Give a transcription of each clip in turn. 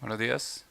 Buenos días.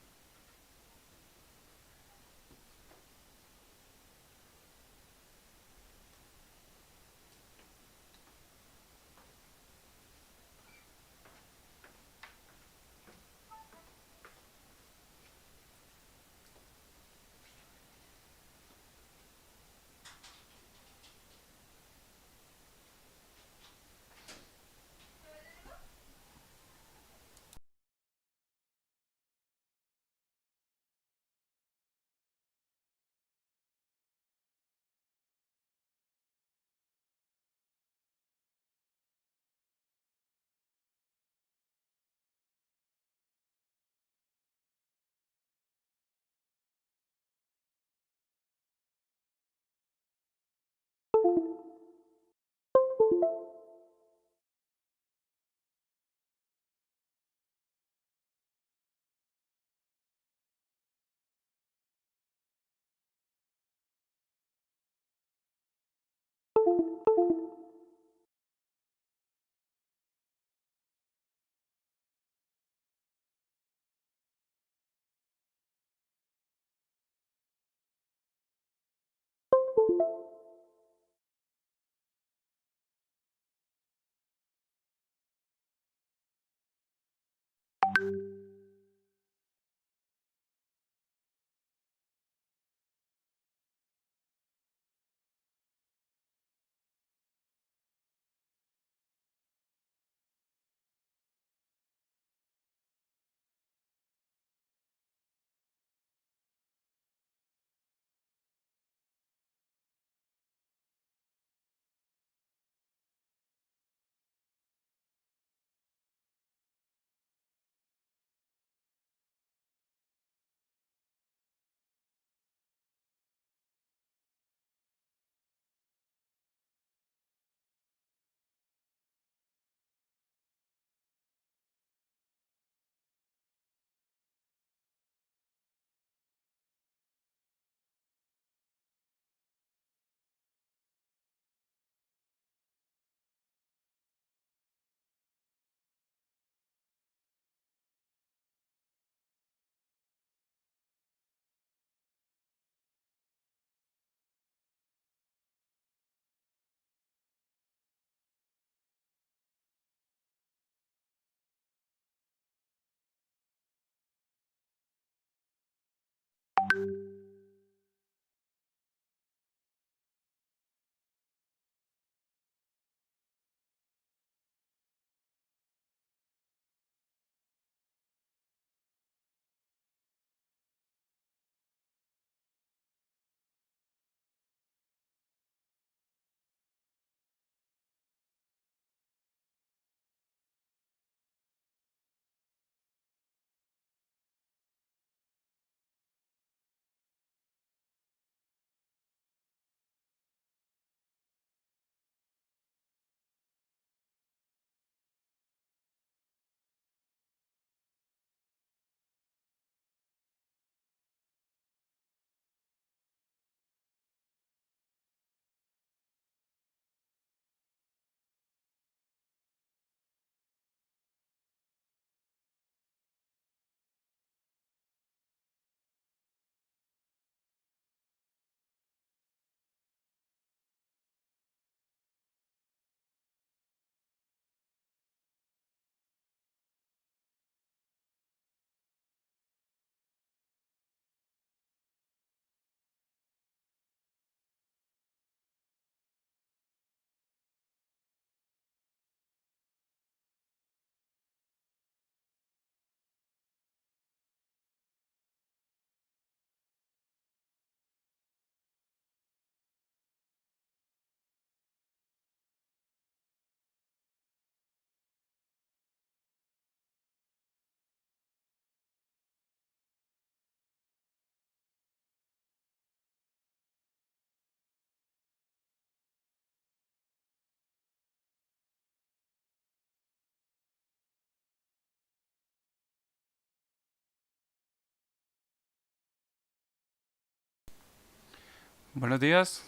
Buenos días.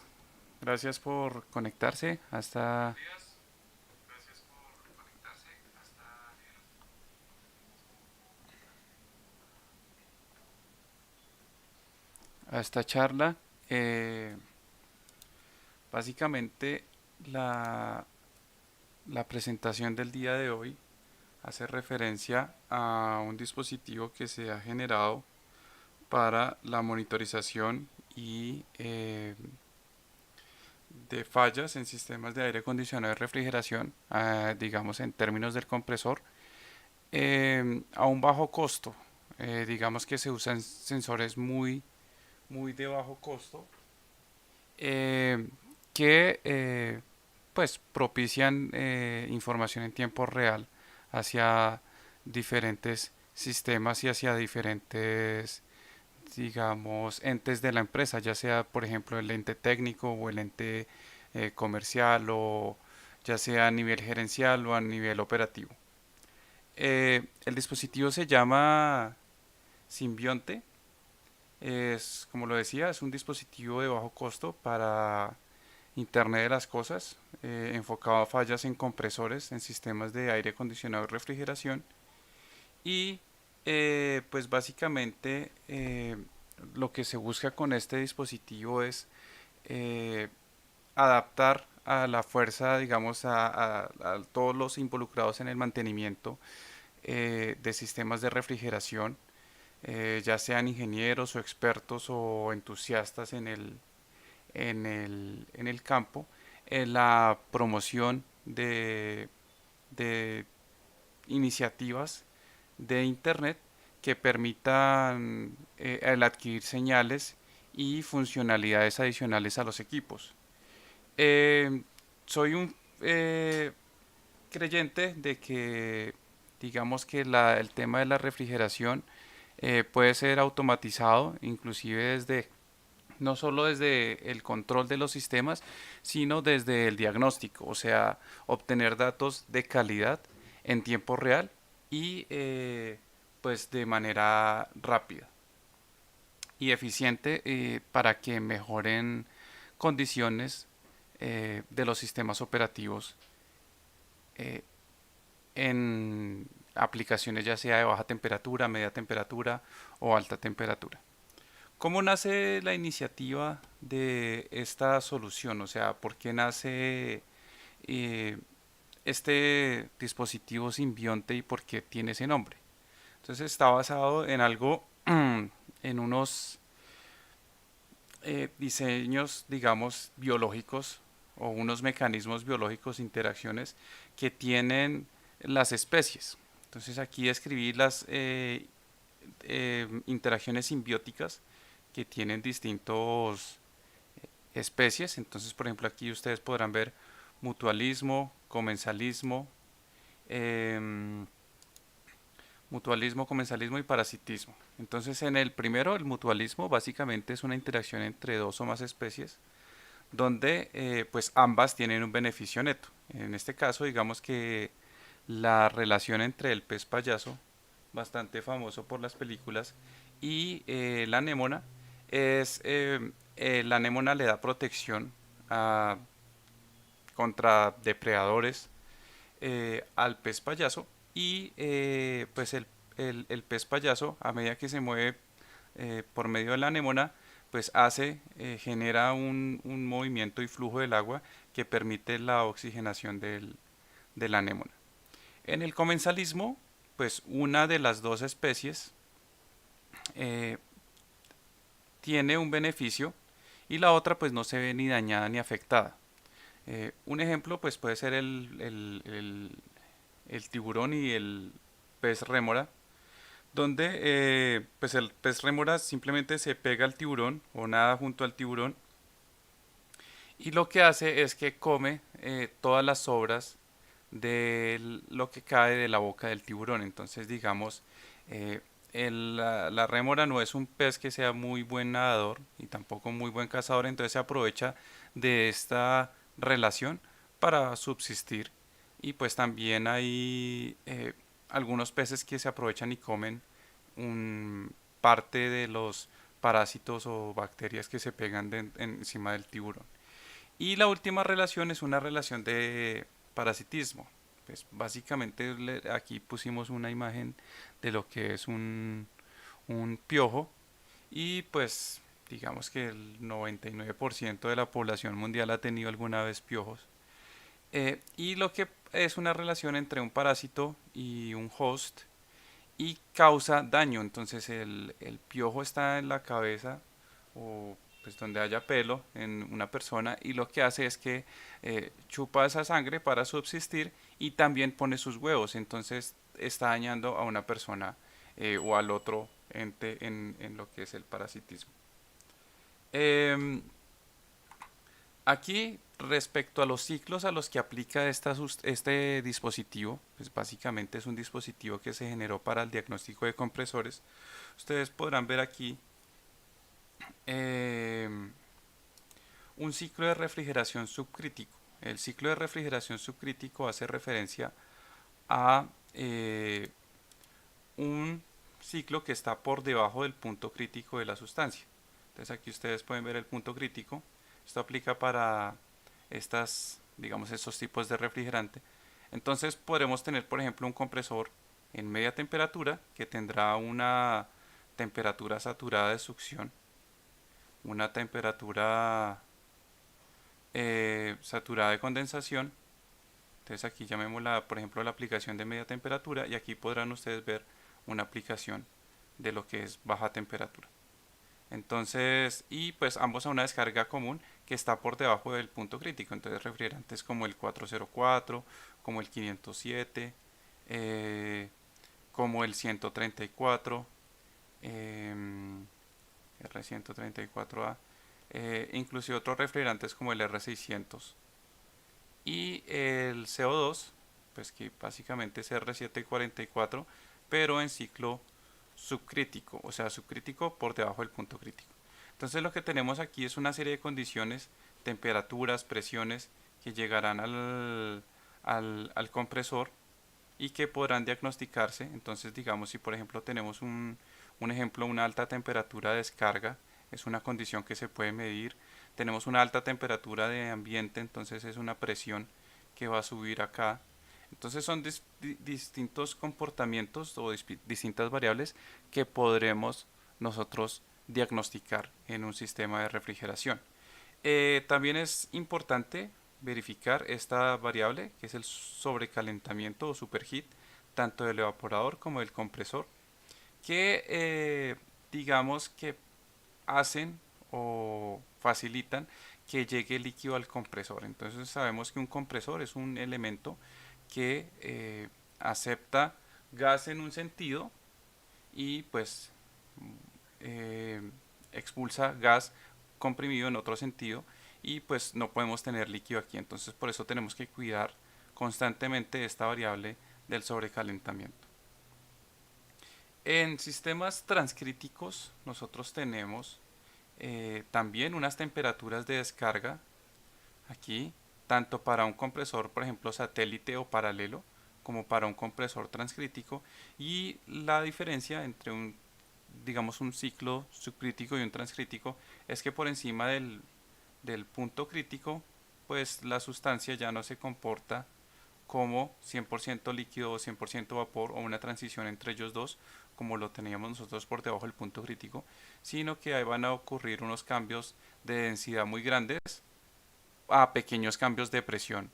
Gracias por conectarse a esta... a esta charla. Eh, Básicamente la, la presentación del día de hoy hace referencia a un dispositivo que se ha generado para la monitorización y de fallas en sistemas de aire acondicionado y refrigeración, digamos en términos del compresor, a un bajo costo. Digamos que se usan sensores muy de bajo costo, eh, que pues propician información en tiempo real hacia diferentes sistemas y hacia diferentes, digamos, entes de la empresa, ya sea por ejemplo el ente técnico o el ente comercial, o ya sea a nivel gerencial o a nivel operativo. El dispositivo se llama Simbionte. Es, como lo decía, es un dispositivo de bajo costo para Internet de las Cosas, enfocado a fallas en compresores, en sistemas de aire acondicionado y refrigeración. Y pues básicamente lo que se busca con este dispositivo es eh, adaptar a la fuerza, digamos, a todos los involucrados en el mantenimiento de sistemas de refrigeración, ya sean ingenieros o expertos o entusiastas en el campo, en la promoción de iniciativas de Internet que permitan el adquirir señales y funcionalidades adicionales a los equipos. Eh, Soy un creyente de que, digamos que el tema de la refrigeración puede ser automatizado, inclusive desde no solo desde el control de los sistemas, sino desde el diagnóstico, o sea, obtener datos de calidad en tiempo real y pues de manera rápida y eficiente, para que mejoren condiciones de los sistemas operativos eh, en aplicaciones ya sea de baja temperatura, media temperatura o alta temperatura. ¿Cómo nace la iniciativa de esta solución? O sea, ¿por qué nace eh, este dispositivo simbionte y por qué tiene ese nombre? Entonces está basado en algo, en unos diseños, digamos, biológicos o unos mecanismos biológicos, interacciones que tienen las especies. Entonces aquí describí las interacciones simbióticas que tienen distintos especies. Entonces, por ejemplo, aquí ustedes podrán ver mutualismo, comensalismo, em, comensalismo y parasitismo. Entonces, en el primero, el mutualismo, básicamente es una interacción entre dos o más especies donde pues ambas tienen un beneficio neto. En este caso, digamos que la relación entre el pez payaso, bastante famoso por las películas, y la anémona es, la anémona le da protección a, contra depredadores al pez payaso, y pues el pez payaso, a medida que se mueve por medio de la anémona, pues genera un movimiento y flujo del agua que permite la oxigenación de la anémona. En el comensalismo, pues una de las dos especies eh, tiene un beneficio y la otra pues no se ve ni dañada ni afectada. Un ejemplo pues puede ser el tiburón y el pez rémora, donde pues el pez rémora simplemente se pega al tiburón o nada junto al tiburón, y lo que hace es que come todas las sobras de lo que cae de la boca del tiburón. Entonces, digamos, eh, la rémora no es un pez que sea muy buen nadador y tampoco muy buen cazador, entonces se aprovecha de esta relación para subsistir. Y pues también hay algunos peces que se aprovechan y comen parte de los parásitos o bacterias que se pegan encima del tiburón. Y la última relación es una relación de parasitismo. Pues básicamente aquí pusimos una imagen de lo que es un piojo, y pues digamos que el 99% de la población mundial ha tenido alguna vez piojos. Y lo que es una relación entre un parásito y un host y causa daño. Entonces el piojo está en la cabeza o pues donde haya pelo en una persona y lo que hace es que chupa esa sangre para subsistir y también pone sus huevos. Entonces está dañando a una persona o al otro ente en lo que es el parasitismo. Em, Aquí, respecto a los ciclos a los que aplica este dispositivo, pues básicamente es un dispositivo que se generó para el diagnóstico de compresores. Ustedes podrán ver aquí eh, un ciclo de refrigeración subcrítico. El ciclo de refrigeración subcrítico hace referencia a un ciclo que está por debajo del punto crítico de la sustancia. Entonces aquí ustedes pueden ver el punto crítico. Esto aplica para digamos, estos tipos de refrigerante. Entonces podremos tener, por ejemplo, un compresor en media temperatura que tendrá una temperatura saturada de succión, una temperatura saturada de condensación. Entonces aquí llamémosla, por ejemplo, la aplicación de media temperatura y aquí podrán ustedes ver una aplicación de lo que es baja temperatura. Entonces, y pues ambos a una descarga común que está por debajo del punto crítico. Entonces, refrigerantes como el 404, como el 507, eh, como el 134, R134A, inclusive otros refrigerantes como el R600 y el CO2, pues que básicamente es R744, pero en ciclo subcrítico, o sea, subcrítico por debajo del punto crítico. Entonces lo que tenemos aquí es una serie de condiciones, temperaturas, presiones que llegarán al compresor y que podrán diagnosticarse. Entonces digamos si por ejemplo tenemos un ejemplo, una alta temperatura de descarga, es una condición que se puede medir. Tenemos una alta temperatura de ambiente, entonces es una presión que va a subir acá. Entonces son distintos comportamientos o distintas variables que podremos nosotros diagnosticar en un sistema de refrigeración. También es importante verificar esta variable que es el sobrecalentamiento o superheat tanto del evaporador como del compresor que digamos que hacen o facilitan que llegue el líquido al compresor. Entonces sabemos que un compresor es un elemento que acepta gas en un sentido y pues eh, expulsa gas comprimido en otro sentido y pues no podemos tener líquido aquí. Entonces por eso tenemos que cuidar constantemente esta variable del sobrecalentamiento. En sistemas transcríticos nosotros tenemos también unas temperaturas de descarga aquí, tanto para un compresor, por ejemplo, satélite o paralelo, como para un compresor transcrítico. Y la diferencia entre digamos, un ciclo subcrítico y un transcrítico es que por encima del punto crítico, pues la sustancia ya no se comporta como 100% líquido o 100% vapor o una transición entre ellos dos, como lo teníamos nosotros por debajo del punto crítico, sino que ahí van a ocurrir unos cambios de densidad muy grandes a pequeños cambios de presión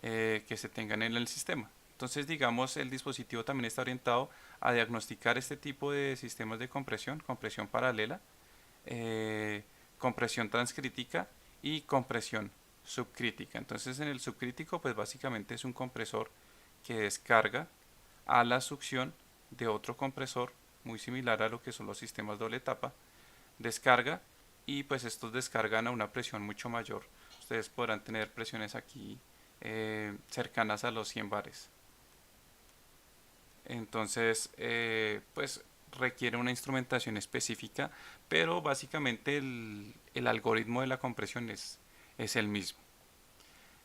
que se tengan en el sistema. Entonces, digamos, el dispositivo también está orientado a diagnosticar este tipo de sistemas de compresión, compresión paralela, eh, compresión transcrítica y compresión subcrítica. Entonces, en el subcrítico, pues básicamente es un compresor que descarga a la succión de otro compresor muy similar a lo que son los sistemas doble etapa, descarga y pues estos descargan a una presión mucho mayor. Ustedes podrán tener presiones aquí cercanas a los 100 bares. Entonces, pues requiere una instrumentación específica, pero básicamente el algoritmo de la compresión es el mismo.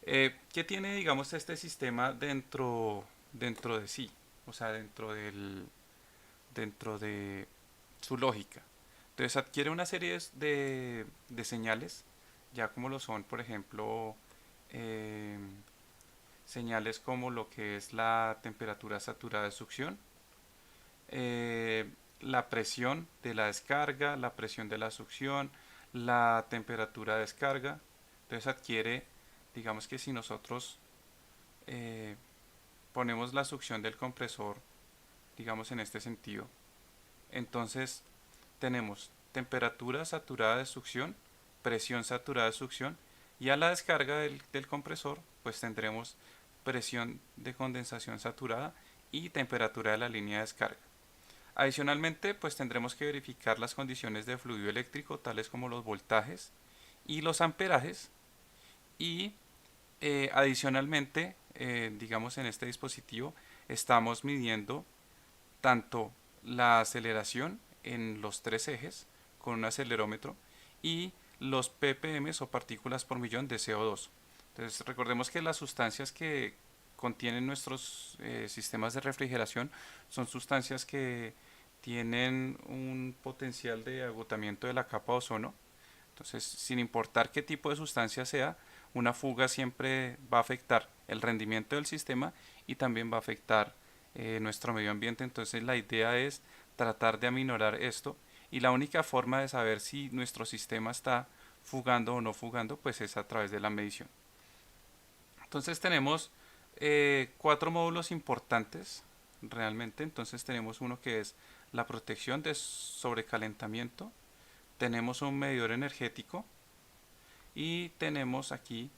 ¿Qué tiene, digamos, este sistema dentro de sí? O sea, dentro de su lógica. Entonces adquiere una serie de señales, ya como lo son, por ejemplo, eh, señales como lo que es la temperatura saturada de succión, la presión de la descarga, la presión de la succión, la temperatura de descarga. Entonces adquiere, digamos que si nosotros eh, ponemos la succión del compresor, digamos en este sentido, entonces tenemos temperatura saturada de succión, presión saturada de succión, y a la descarga del compresor pues tendremos presión de condensación saturada y temperatura de la línea de descarga. Adicionalmente, pues tendremos que verificar las condiciones de fluido eléctrico, tales como los voltajes y los amperajes. Y adicionalmente, digamos en este dispositivo, estamos midiendo tanto la aceleración en los tres ejes con un acelerómetro y los ppm o partículas por millón de CO2. Entonces recordemos que las sustancias que contienen nuestros sistemas de refrigeración son sustancias que tienen un potencial de agotamiento de la capa de ozono. Entonces, sin importar qué tipo de sustancia sea, una fuga siempre va a afectar el rendimiento del sistema y también va a afectar nuestro medio ambiente. Entonces, la idea es tratar de aminorar esto, y la única forma de saber si nuestro sistema está fugando o no fugando pues es a través de la medición. Entonces tenemos cuatro módulos importantes realmente. Entonces tenemos uno que es la protección de sobrecalentamiento, tenemos un medidor energético y tenemos aquí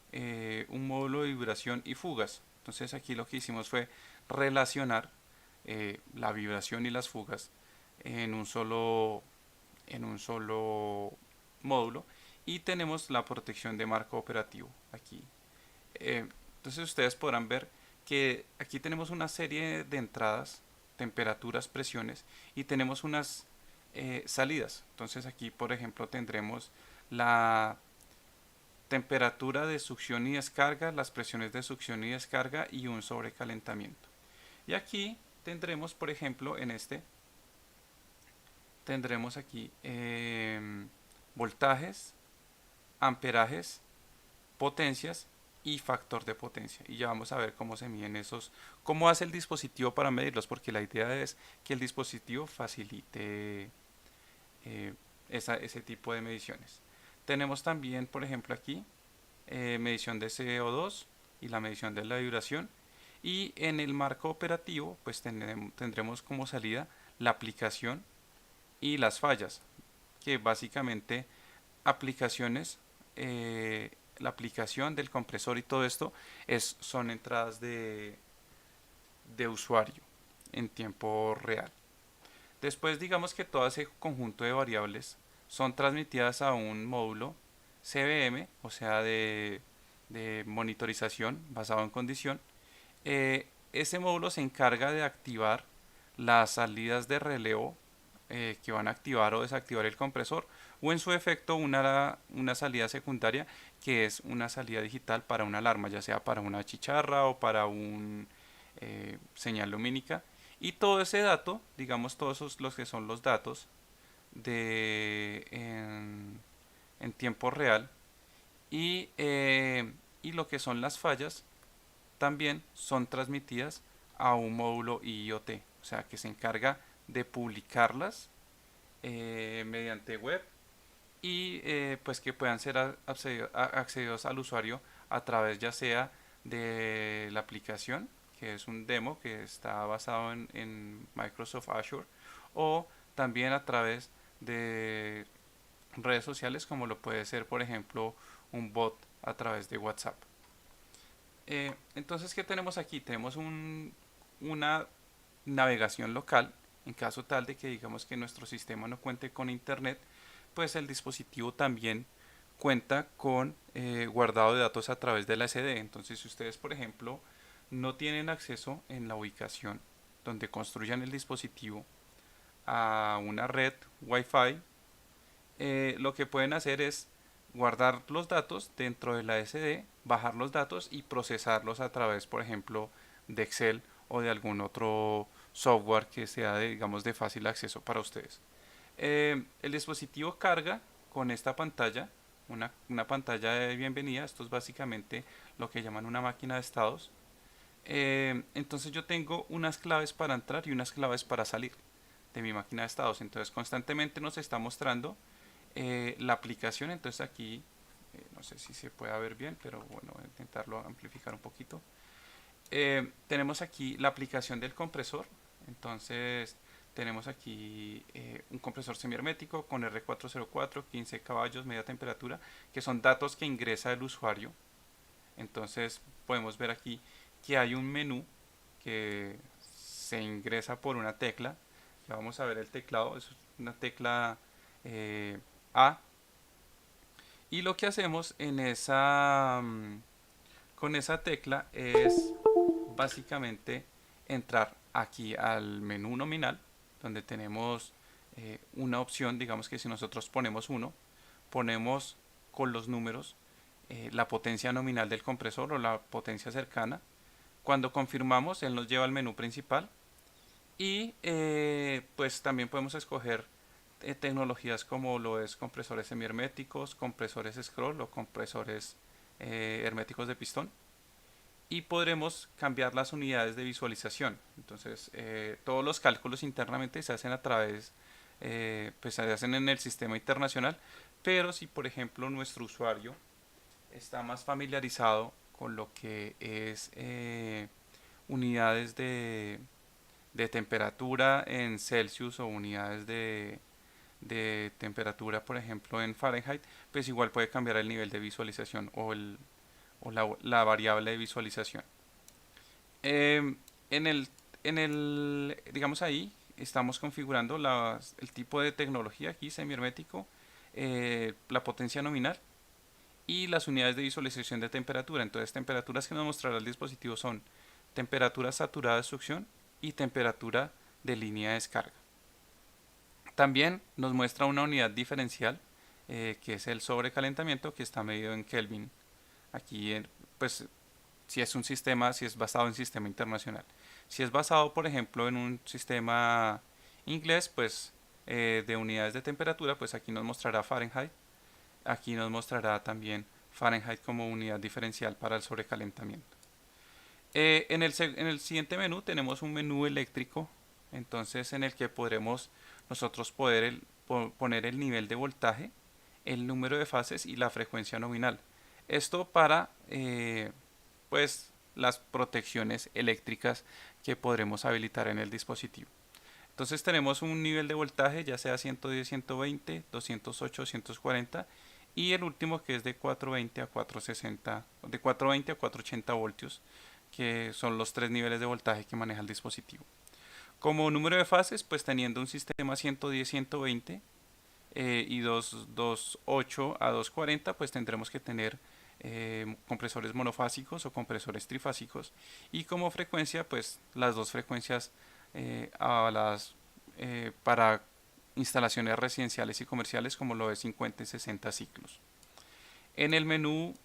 un módulo de vibración y fugas. Entonces aquí lo que hicimos fue relacionar la vibración y las fugas en un solo, en un solo módulo, y tenemos la protección de marco operativo aquí. Entonces ustedes podrán ver que aquí tenemos una serie de entradas, temperaturas, presiones, y tenemos unas salidas. Entonces aquí por ejemplo tendremos la temperatura de succión y descarga, las presiones de succión y descarga y un sobrecalentamiento. Y aquí tendremos por ejemplo en este tendremos aquí voltajes, amperajes, potencias y factor de potencia. Y ya vamos a ver cómo se miden esos, cómo hace el dispositivo para medirlos, porque la idea es que el dispositivo facilite ese tipo de mediciones. Tenemos también, por ejemplo, aquí medición de CO2 y la medición de la vibración. Y en el marco operativo, pues tendremos como salida la aplicación y las fallas, que básicamente aplicaciones, la aplicación del compresor y todo esto son entradas de usuario en tiempo real. Después digamos que todo ese conjunto de variables son transmitidas a un módulo CVM, o sea de monitorización basado en condición. Ese módulo se encarga de activar las salidas de relevo que van a activar o desactivar el compresor, o en su efecto una salida secundaria que es una salida digital para una alarma, ya sea para una chicharra o para un señal lumínica. Y todo ese dato, digamos todos los que son los datos en tiempo real, y lo que son las fallas también son transmitidas a un módulo IoT, o sea que se encarga de publicarlas mediante web, y pues que puedan ser accedidos al usuario a través ya sea de la aplicación, que es un demo que está basado en Microsoft Azure, o también a través de redes sociales como lo puede ser por ejemplo un bot a través de WhatsApp. Entonces, ¿qué tenemos aquí? Tenemos una navegación local en caso tal de que digamos que nuestro sistema no cuente con internet, pues el dispositivo también cuenta con guardado de datos a través de la SD. Entonces, si ustedes por ejemplo no tienen acceso en la ubicación donde construyan el dispositivo a una red Wi-Fi, lo que pueden hacer es guardar los datos dentro de la SD, bajar los datos y procesarlos a través, por ejemplo, de Excel o de algún otro software que sea digamos de fácil acceso para ustedes. El dispositivo carga con esta pantalla, una pantalla de bienvenida. Esto es básicamente lo que llaman una máquina de estados. Entonces yo tengo unas claves para entrar y unas claves para salir. de mi máquina de estados. Entonces constantemente nos está mostrando la aplicación. Entonces aquí no sé si se puede ver bien, pero bueno, voy a intentarlo amplificar un poquito. Tenemos aquí la aplicación del compresor. Entonces tenemos aquí un compresor semihermético con R404, 15 caballos, media temperatura, que son datos que ingresa el usuario. Entonces podemos ver aquí que hay un menú que se ingresa por una tecla. Ya vamos a ver el teclado, es una tecla A. Y lo que hacemos en con esa tecla es básicamente entrar aquí al menú nominal, donde tenemos una opción. Digamos que si nosotros ponemos 1, ponemos con los números la potencia nominal del compresor o la potencia cercana. Cuando confirmamos, él nos lleva al menú principal y pues también podemos escoger tecnologías como lo es compresores semiherméticos, compresores scroll o compresores herméticos de pistón, y podremos cambiar las unidades de visualización. Entonces todos los cálculos internamente se hacen a través, pues se hacen en el sistema internacional, pero si por ejemplo nuestro usuario está más familiarizado con lo que es unidades de temperatura en Celsius o unidades de temperatura, por ejemplo, en Fahrenheit, pues igual puede cambiar el nivel de visualización o la variable de visualización. Eh, en digamos ahí, estamos configurando el tipo de tecnología aquí, semihermético, la potencia nominal y las unidades de visualización de temperatura. Entonces, temperaturas que nos mostrará el dispositivo son temperatura saturada de succión y temperatura de línea de descarga. También nos muestra una unidad diferencial, que es el sobrecalentamiento, que está medido en Kelvin. Aquí, pues, si es un sistema, si es basado en sistema internacional. Si es basado, por ejemplo, en un sistema inglés, pues, de unidades de temperatura, pues aquí nos mostrará Fahrenheit. Aquí nos mostrará también Fahrenheit como unidad diferencial para el sobrecalentamiento. En el siguiente menú tenemos un menú eléctrico, entonces en el que podremos nosotros poner el nivel de voltaje, el número de fases y la frecuencia nominal. Esto para pues las protecciones eléctricas que podremos habilitar en el dispositivo. Entonces tenemos un nivel de voltaje, ya sea 110, 120, 208, 240, y el último que es de 420 a 460, de 420 a 480 voltios, que son los tres niveles de voltaje que maneja el dispositivo. Como número de fases, pues teniendo un sistema 110, 120 y 228 a 240, pues tendremos que tener compresores monofásicos o compresores trifásicos, y como frecuencia, pues las dos frecuencias para instalaciones residenciales y comerciales, como lo de 50 y 60 ciclos. En el menú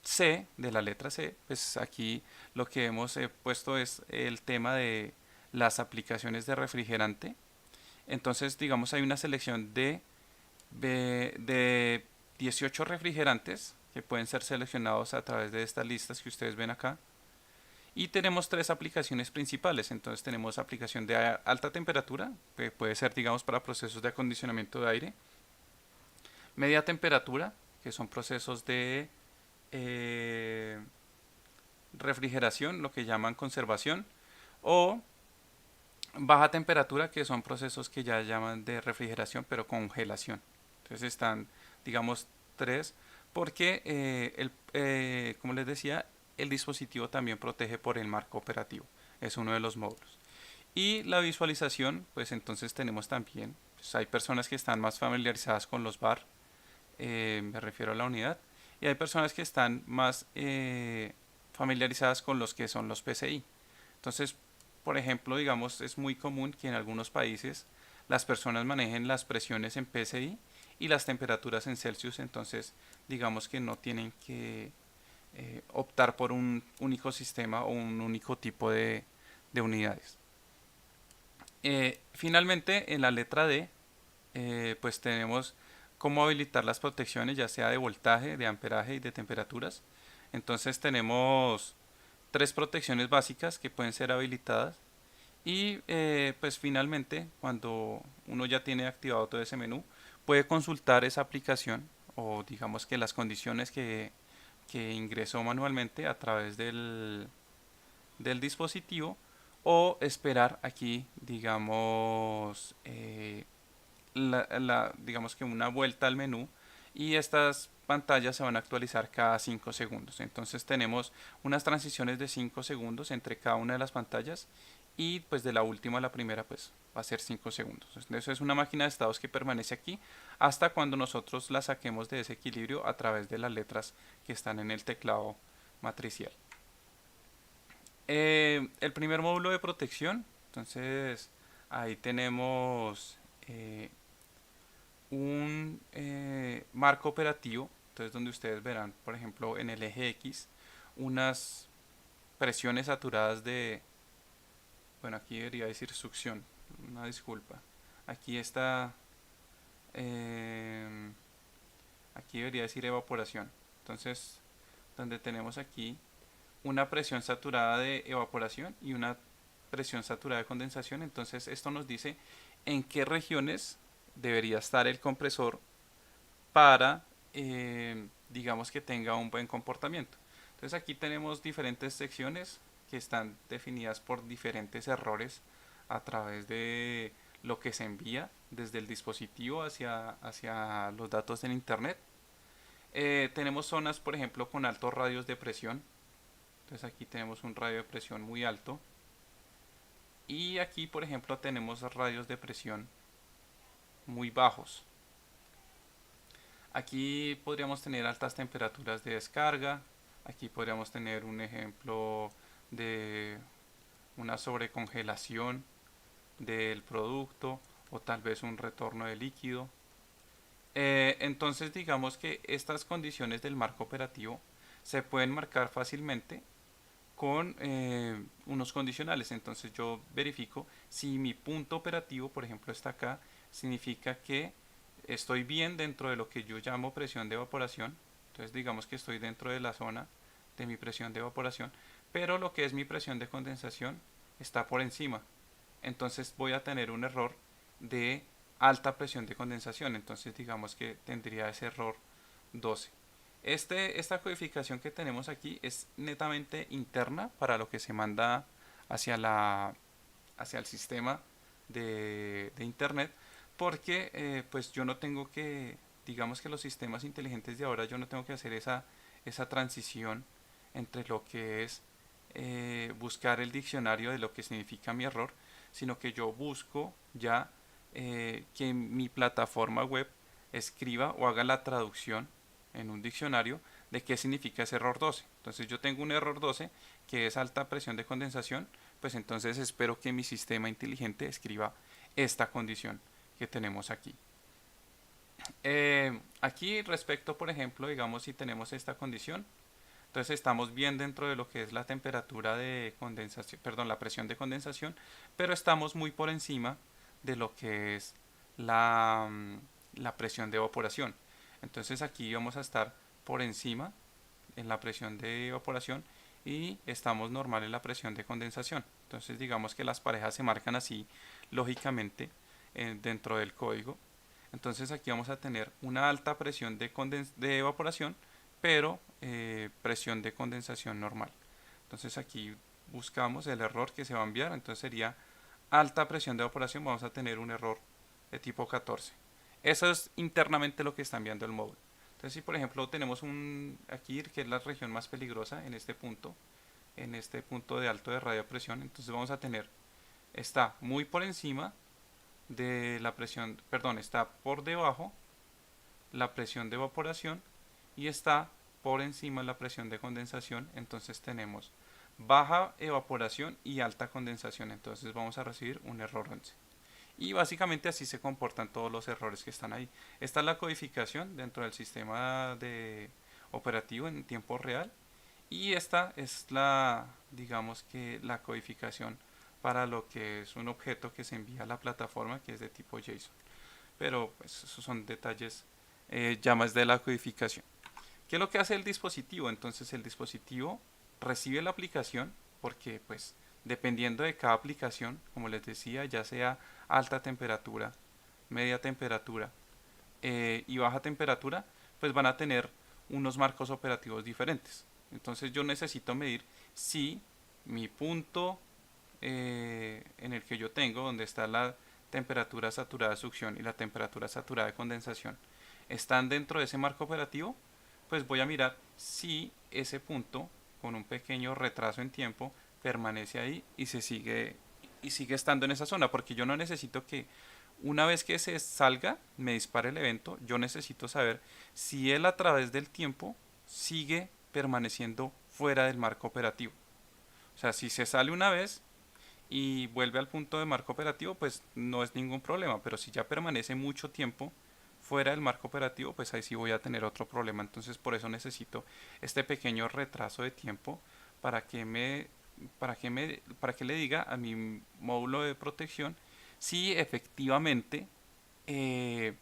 C, de la letra C, pues aquí lo que hemos puesto es el tema de las aplicaciones de refrigerante. Entonces, digamos, hay una selección de 18 refrigerantes que pueden ser seleccionados a través de estas listas que ustedes ven acá. Y tenemos tres aplicaciones principales. Entonces tenemos aplicación de alta temperatura, que puede ser, digamos, para procesos de acondicionamiento de aire. Media temperatura, que son procesos de refrigeración, lo que llaman conservación. O baja temperatura, que son procesos que ya llaman de refrigeración, pero congelación. Entonces están, digamos, tres, porque, como les decía, el dispositivo también protege por el marco operativo. Es uno de los módulos. Y la visualización, pues entonces tenemos también, pues hay personas que están más familiarizadas con los bar, me refiero a la unidad, y hay personas que están más familiarizadas con los que son los PCI. Entonces, por ejemplo, digamos, es muy común que en algunos países las personas manejen las presiones en PCI y las temperaturas en Celsius. Entonces, digamos que no tienen que optar por un único sistema o un único tipo de unidades. Finalmente, en la letra D, pues tenemos cómo habilitar las protecciones, ya sea de voltaje, de amperaje y de temperaturas. Entonces tenemos tres protecciones básicas que pueden ser habilitadas, Y pues finalmente, cuando uno ya tiene activado todo ese menú, puede consultar esa aplicación o digamos que las condiciones que ingresó manualmente a través del dispositivo o esperar aquí, digamos, digamos que una vuelta al menú y estas pantallas se van a actualizar cada 5 segundos. Entonces tenemos unas transiciones de 5 segundos entre cada una de las pantallas y pues de la última a la primera pues va a ser 5 segundos. Eso es una máquina de estados que permanece aquí hasta cuando nosotros la saquemos de ese equilibrio a través de las letras que están en el teclado matricial. El primer módulo de protección, entonces ahí tenemos un marco operativo, entonces donde ustedes verán, por ejemplo, en el eje X, unas presiones saturadas de, bueno, aquí debería decir succión, una disculpa. Aquí está, eh, aquí debería decir evaporación. Entonces, donde tenemos aquí una presión saturada de evaporación y una presión saturada de condensación, entonces esto nos dice en qué regiones debería estar el compresor para, digamos que tenga un buen comportamiento. Entonces aquí tenemos diferentes secciones que están definidas por diferentes errores a través de lo que se envía desde el dispositivo hacia los datos en internet. Tenemos zonas, por ejemplo, con altos radios de presión. Entonces aquí tenemos un radio de presión muy alto. Y aquí, por ejemplo, tenemos radios de presión muy bajos. Aquí podríamos tener altas temperaturas de descarga. Aquí podríamos tener un ejemplo de una sobrecongelación del producto o tal vez un retorno de líquido. Entonces digamos que estas condiciones del marco operativo se pueden marcar fácilmente con unos condicionales. Entonces yo verifico si mi punto operativo, por ejemplo, está acá, significa que estoy bien dentro de lo que yo llamo presión de evaporación. Entonces digamos que estoy dentro de la zona de mi presión de evaporación, pero lo que es mi presión de condensación está por encima. Entonces voy a tener un error de alta presión de condensación. Entonces digamos que tendría ese error 12. Esta codificación que tenemos aquí es netamente interna para lo que se manda hacia, hacia el sistema de internet, porque pues yo no tengo que, digamos que los sistemas inteligentes de ahora, yo no tengo que hacer esa transición entre lo que es buscar el diccionario de lo que significa mi error, sino que yo busco ya que mi plataforma web escriba o haga la traducción en un diccionario de qué significa ese error 12. Entonces yo tengo un error 12 que es alta presión de condensación, pues entonces espero que mi sistema inteligente escriba esta condición que tenemos aquí. Aquí respecto, por ejemplo, digamos si tenemos esta condición, entonces estamos bien dentro de lo que es la temperatura de condensación, perdón, la presión de condensación, pero estamos muy por encima de lo que es la presión de evaporación. Entonces aquí vamos a estar por encima en la presión de evaporación y estamos normal en la presión de condensación. Entonces digamos que las parejas se marcan así lógicamente dentro del código. Entonces aquí vamos a tener una alta presión de evaporación, pero presión de condensación normal. Entonces aquí buscamos el error que se va a enviar, entonces sería alta presión de evaporación, vamos a tener un error de tipo 14. Eso es internamente lo que está enviando el módulo. Entonces si por ejemplo tenemos aquí que es la región más peligrosa en este punto de alto de radiopresión, entonces vamos a tener, está muy por encima de la presión, perdón, está por debajo la presión de evaporación y está por encima la presión de condensación, entonces tenemos baja evaporación y alta condensación, entonces vamos a recibir un error 11. Y básicamente así se comportan todos los errores que están ahí. Esta es la codificación dentro del sistema de operativo en tiempo real y esta es la, digamos que la codificación para lo que es un objeto que se envía a la plataforma que es de tipo JSON. Pero pues, esos son detalles ya más de la codificación. ¿Qué es lo que hace el dispositivo? Entonces el dispositivo recibe la aplicación porque pues dependiendo de cada aplicación, como les decía, ya sea alta temperatura, media temperatura y baja temperatura, pues van a tener unos marcos operativos diferentes. Entonces yo necesito medir si mi punto en el que yo tengo, donde está la temperatura saturada de succión y la temperatura saturada de condensación, están dentro de ese marco operativo, pues voy a mirar si ese punto, con un pequeño retraso en tiempo, permanece ahí y sigue estando en esa zona, porque yo no necesito que una vez que se salga, me dispare el evento, yo necesito saber si él a través del tiempo sigue permaneciendo fuera del marco operativo. O sea, si se sale una vez y vuelve al punto de marco operativo, pues no es ningún problema, pero si ya permanece mucho tiempo fuera del marco operativo, pues ahí sí voy a tener otro problema. Entonces por eso necesito este pequeño retraso de tiempo para que para que le diga a mi módulo de protección si efectivamente eh,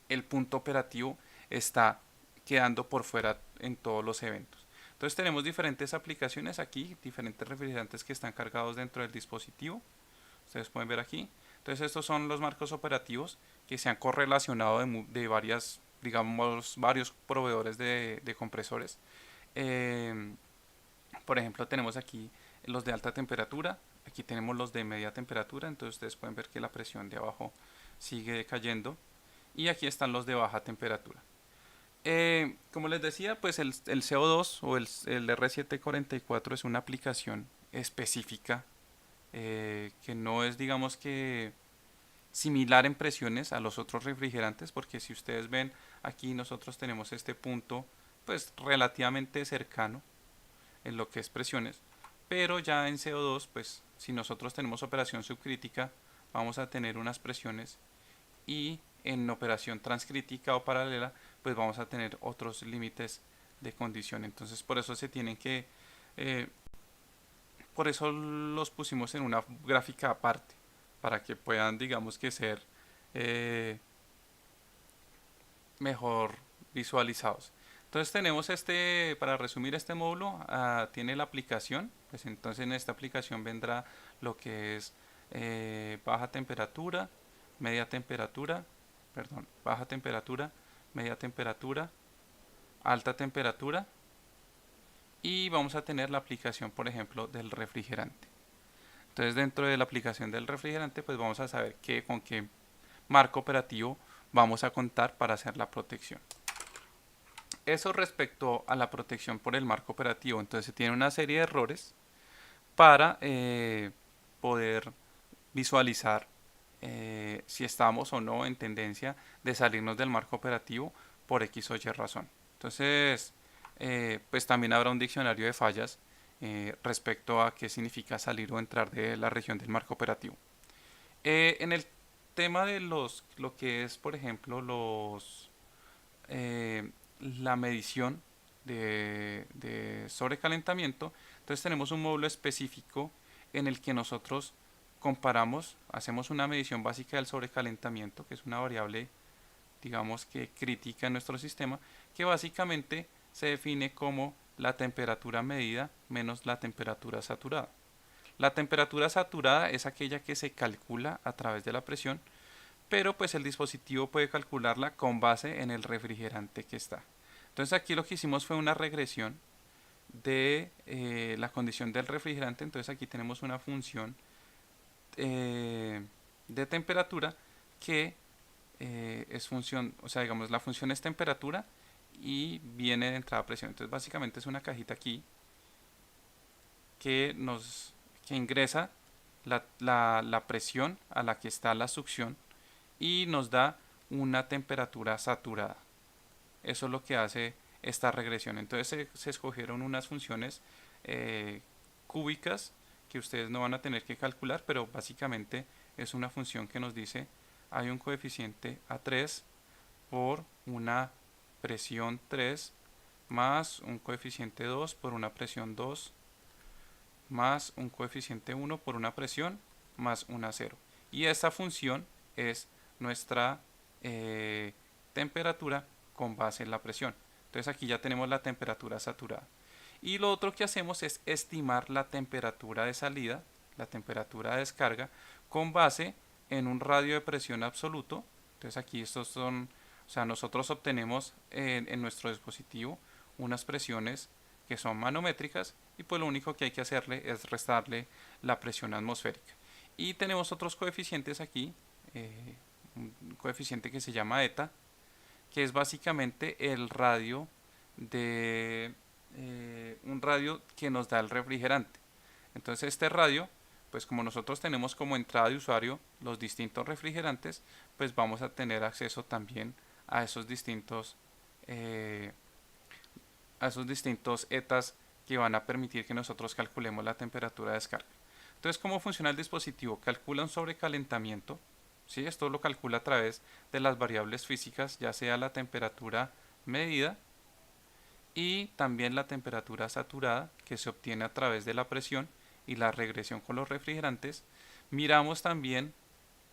el punto operativo está quedando por fuera en todos los eventos. Entonces tenemos diferentes aplicaciones aquí, diferentes refrigerantes que están cargados dentro del dispositivo. Ustedes pueden ver aquí. Entonces estos son los marcos operativos que se han correlacionado de varias, digamos, varios proveedores de compresores. Eh, por ejemplo, tenemos aquí los de alta temperatura, aquí tenemos los de media temperatura, entonces ustedes pueden ver que la presión de abajo sigue cayendo y aquí están los de baja temperatura. Como les decía, pues el CO2 o el R744 es una aplicación específica que no es, digamos que, similar en presiones a los otros refrigerantes, porque si ustedes ven aquí nosotros tenemos este punto pues relativamente cercano en lo que es presiones, pero ya en CO2 pues si nosotros tenemos operación subcrítica vamos a tener unas presiones y en operación transcrítica o paralela pues vamos a tener otros límites de condición. Entonces por eso se tienen que eh, por eso los pusimos en una gráfica aparte para que puedan digamos que ser eh, mejor visualizados. Entonces tenemos para resumir este módulo, tiene la aplicación, pues entonces en esta aplicación vendrá lo que es baja temperatura, media temperatura, perdón, baja temperatura, media temperatura, alta temperatura y vamos a tener la aplicación, por ejemplo, del refrigerante. Entonces dentro de la aplicación del refrigerante, pues vamos a saber con qué marco operativo vamos a contar para hacer la protección. Eso respecto a la protección por el marco operativo. Entonces se tiene una serie de errores para poder visualizar si estamos o no en tendencia de salirnos del marco operativo por X o Y razón. Entonces, pues también habrá un diccionario de fallas respecto a qué significa salir o entrar de la región del marco operativo. En el tema de lo que es, por ejemplo, la medición de sobrecalentamiento, entonces tenemos un módulo específico en el que nosotros comparamos, hacemos una medición básica del sobrecalentamiento, que es una variable, digamos que crítica en nuestro sistema, que básicamente se define como la temperatura medida menos la temperatura saturada. La temperatura saturada es aquella que se calcula a través de la presión, pero pues el dispositivo puede calcularla con base en el refrigerante que está. Entonces aquí lo que hicimos fue una regresión de la condición del refrigerante. Entonces aquí tenemos una función de temperatura que es función, o sea, digamos, la función es temperatura y viene de entrada presión. Entonces básicamente es una cajita aquí que que ingresa la presión a la que está la succión y nos da una temperatura saturada. Eso es lo que hace esta regresión. Entonces se escogieron unas funciones cúbicas que ustedes no van a tener que calcular, pero básicamente es una función que nos dice hay un coeficiente A3 por una presión 3 más un coeficiente 2 por una presión 2 más un coeficiente 1 por una presión más una 0. Y esta función es nuestra temperatura con base en la presión. Entonces aquí ya tenemos la temperatura saturada. Y lo otro que hacemos es estimar la temperatura de salida, la temperatura de descarga, con base en un radio de presión absoluto. Entonces aquí estos son, o sea, nosotros obtenemos en nuestro dispositivo unas presiones que son manométricas y pues lo único que hay que hacerle es restarle la presión atmosférica. Y tenemos otros coeficientes aquí, un coeficiente que se llama eta, que es básicamente el radio de un radio que nos da el refrigerante. Entonces este radio, pues como nosotros tenemos como entrada de usuario los distintos refrigerantes, pues vamos a tener acceso también a esos distintos eh, etas que van a permitir que nosotros calculemos la temperatura de descarga. Entonces, ¿cómo funciona el dispositivo? Calcula un sobrecalentamiento. ¿Sí? Esto lo calcula a través de las variables físicas, ya sea la temperatura medida y también la temperatura saturada, que se obtiene a través de la presión y la regresión con los refrigerantes. Miramos también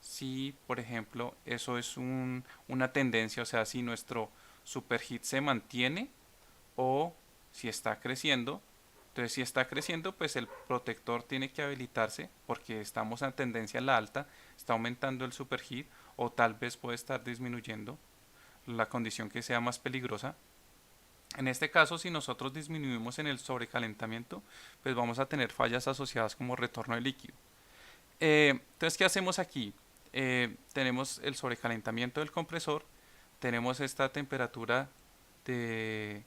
si, por ejemplo, eso es una tendencia, o sea, si nuestro superheat se mantiene o si está creciendo. Entonces, si está creciendo, pues el protector tiene que habilitarse porque estamos en tendencia a la alta, está aumentando el superheat o tal vez puede estar disminuyendo la condición que sea más peligrosa. En este caso, si nosotros disminuimos en el sobrecalentamiento, pues vamos a tener fallas asociadas como retorno de líquido. Entonces, ¿qué hacemos aquí? Tenemos el sobrecalentamiento del compresor, tenemos esta temperatura de,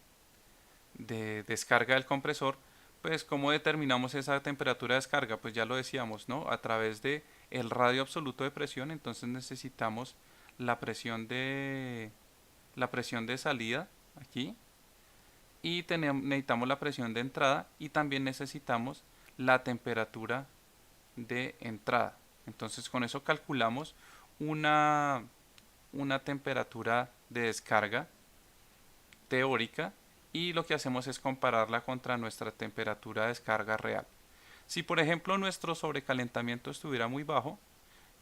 de descarga del compresor. Pues ¿cómo determinamos esa temperatura de descarga? Pues ya lo decíamos, ¿no? A través de el radio absoluto de presión. Entonces necesitamos la presión de salida aquí y necesitamos la presión de entrada y también necesitamos la temperatura de entrada. Entonces con eso calculamos una, una temperatura de descarga teórica y lo que hacemos es compararla contra nuestra temperatura de descarga real. Si por ejemplo nuestro sobrecalentamiento estuviera muy bajo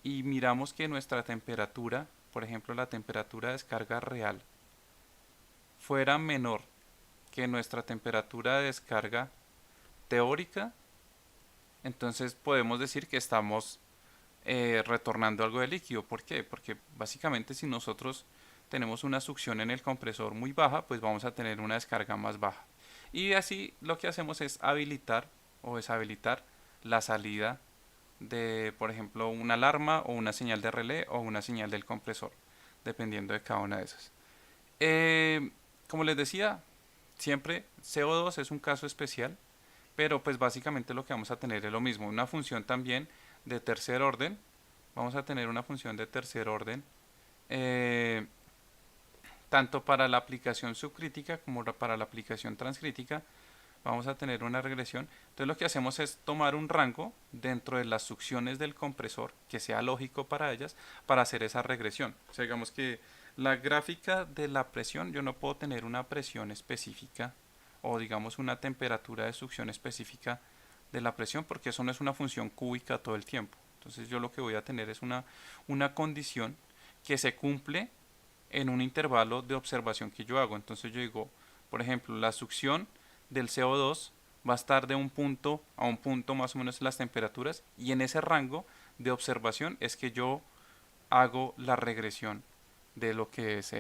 y miramos que nuestra temperatura, por ejemplo la temperatura de descarga real, fuera menor que nuestra temperatura de descarga teórica, entonces podemos decir que estamos retornando algo de líquido. ¿Por qué? Porque básicamente si nosotros tenemos una succión en el compresor muy baja, pues vamos a tener una descarga más baja. Y así lo que hacemos es habilitar o deshabilitar la salida de, por ejemplo, una alarma o una señal de relé o una señal del compresor, dependiendo de cada una de esas. Como les decía, siempre CO2 es un caso especial, pero pues básicamente lo que vamos a tener es lo mismo, una función también de tercer orden. Vamos a tener una función de tercer orden eh, tanto para la aplicación subcrítica como para la aplicación transcrítica. Vamos a tener una regresión. Entonces lo que hacemos es tomar un rango dentro de las succiones del compresor que sea lógico para ellas para hacer esa regresión. O sea, digamos que la gráfica de la presión, yo no puedo tener una presión específica o digamos una temperatura de succión específica de la presión porque eso no es una función cúbica todo el tiempo. Entonces yo lo que voy a tener es una condición que se cumple en un intervalo de observación que yo hago. Entonces yo digo, por ejemplo, la succión del CO2 va a estar de un punto a un punto más o menos en las temperaturas y en ese rango de observación es que yo hago la regresión de lo que es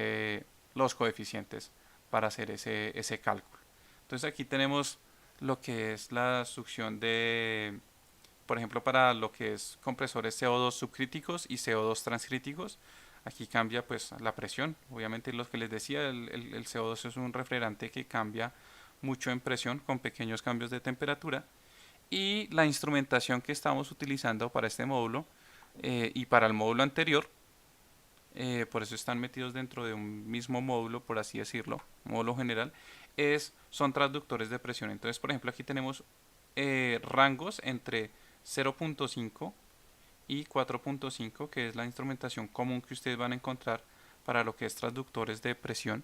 los coeficientes para hacer ese cálculo. Entonces aquí tenemos lo que es la succión de, por ejemplo, para lo que es compresores CO2 subcríticos y CO2 transcríticos. Aquí cambia pues la presión. Obviamente lo que les decía, el CO2 es un refrigerante que cambia mucho en presión con pequeños cambios de temperatura. Y la instrumentación que estamos utilizando para este módulo y para el módulo anterior, por eso están metidos dentro de un mismo módulo, por así decirlo, módulo general, son transductores de presión. Entonces, por ejemplo, aquí tenemos rangos entre 0.5 y 4.5, que es la instrumentación común que ustedes van a encontrar para lo que es transductores de presión,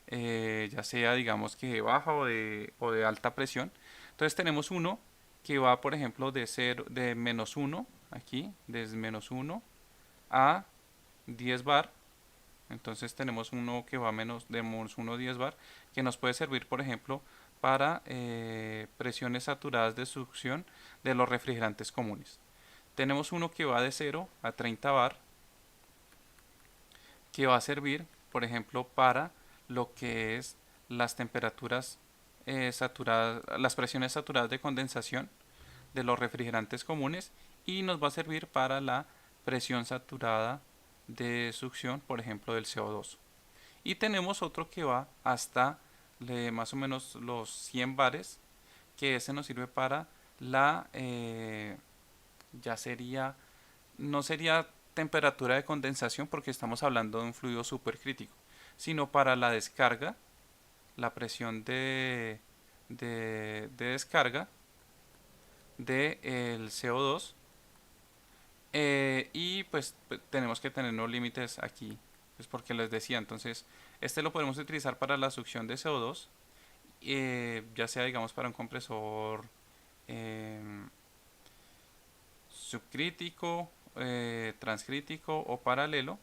ya sea digamos que de baja o de alta presión. Entonces tenemos uno que va, por ejemplo, de menos 1, aquí, desde menos 1 a 10 bar. Entonces tenemos uno que va de menos 1 a 10 bar, que nos puede servir, por ejemplo, para presiones saturadas de succión de los refrigerantes comunes. Tenemos uno que va de 0 a 30 bar, que va a servir, por ejemplo, para lo que es las temperaturas saturadas, las presiones saturadas de condensación de los refrigerantes comunes, y nos va a servir para la presión saturada de succión, por ejemplo, del CO2. Y tenemos otro que va hasta más o menos los 100 bares, que ese nos sirve para la, ya sería, no sería temperatura de condensación porque estamos hablando de un fluido supercrítico, sino para la descarga, la presión de descarga del CO2. Y pues tenemos que tener unos límites aquí, pues porque les decía, entonces este lo podemos utilizar para la succión de CO2, ya sea digamos para un compresor eh, subcrítico, transcrítico o paralelo.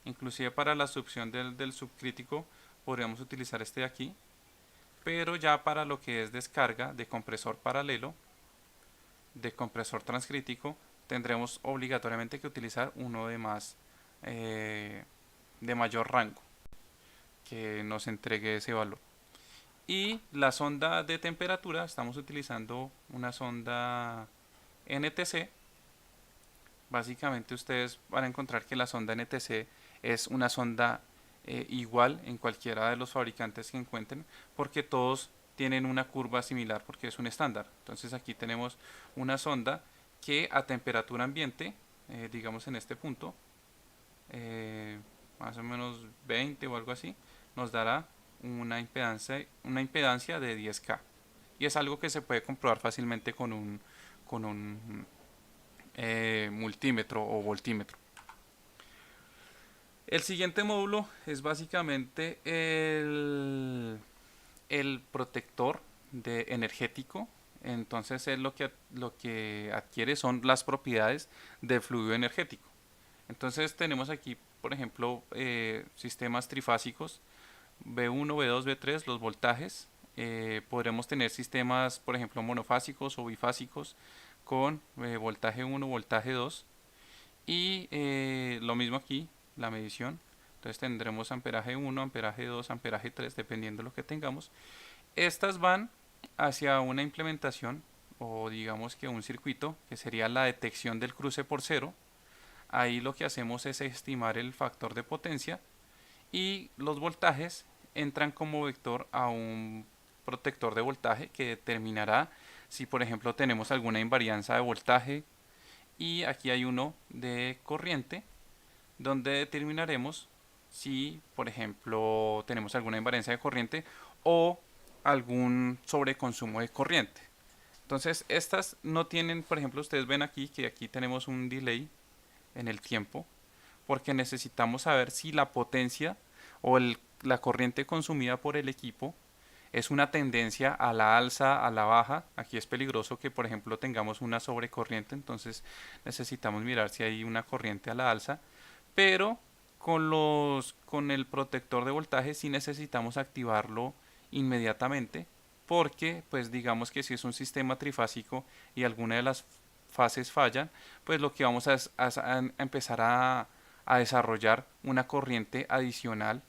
Inclusive para la succión del subcrítico podríamos utilizar este de aquí, pero ya para lo que es descarga de compresor paralelo, de compresor transcrítico, tendremos obligatoriamente que utilizar uno de más, de mayor rango, que nos entregue ese valor. Y la sonda de temperatura, estamos utilizando una sonda NTC. Básicamente ustedes van a encontrar que la sonda NTC es una sonda igual en cualquiera de los fabricantes que encuentren, porque todos tienen una curva similar porque es un estándar. Entonces aquí tenemos una sonda que a temperatura ambiente, digamos en este punto, más o menos 20 o algo así, nos dará una impedancia de 10K. Y es algo que se puede comprobar fácilmente con un multímetro o voltímetro. El siguiente módulo es básicamente el protector energético. Entonces lo que adquiere son las propiedades del fluido energético. Entonces tenemos aquí, por ejemplo, sistemas trifásicos, V1, V2, V3, los voltajes. Podremos tener sistemas, por ejemplo, monofásicos o bifásicos con voltaje 1, voltaje 2. Y lo mismo aquí, la medición. Entonces tendremos amperaje 1, amperaje 2, amperaje 3, dependiendo de lo que tengamos. Estas van hacia una implementación o digamos que un circuito que sería la detección del cruce por cero. Ahí lo que hacemos es estimar el factor de potencia y los voltajes entran como vector a un protector de voltaje que determinará si por ejemplo tenemos alguna invarianza de voltaje, y aquí hay uno de corriente donde determinaremos si por ejemplo tenemos alguna invariancia de corriente o algún sobreconsumo de corriente. Entonces estas no tienen, por ejemplo, ustedes ven aquí que aquí tenemos un delay en el tiempo porque necesitamos saber si la potencia o la corriente consumida por el equipo es una tendencia a la alza, a la baja. Aquí es peligroso que por ejemplo tengamos una sobrecorriente, entonces necesitamos mirar si hay una corriente a la alza, pero con el protector de voltaje sí necesitamos activarlo inmediatamente, porque pues digamos que si es un sistema trifásico y alguna de las fases fallan, pues lo que vamos a empezar a desarrollar una corriente adicional,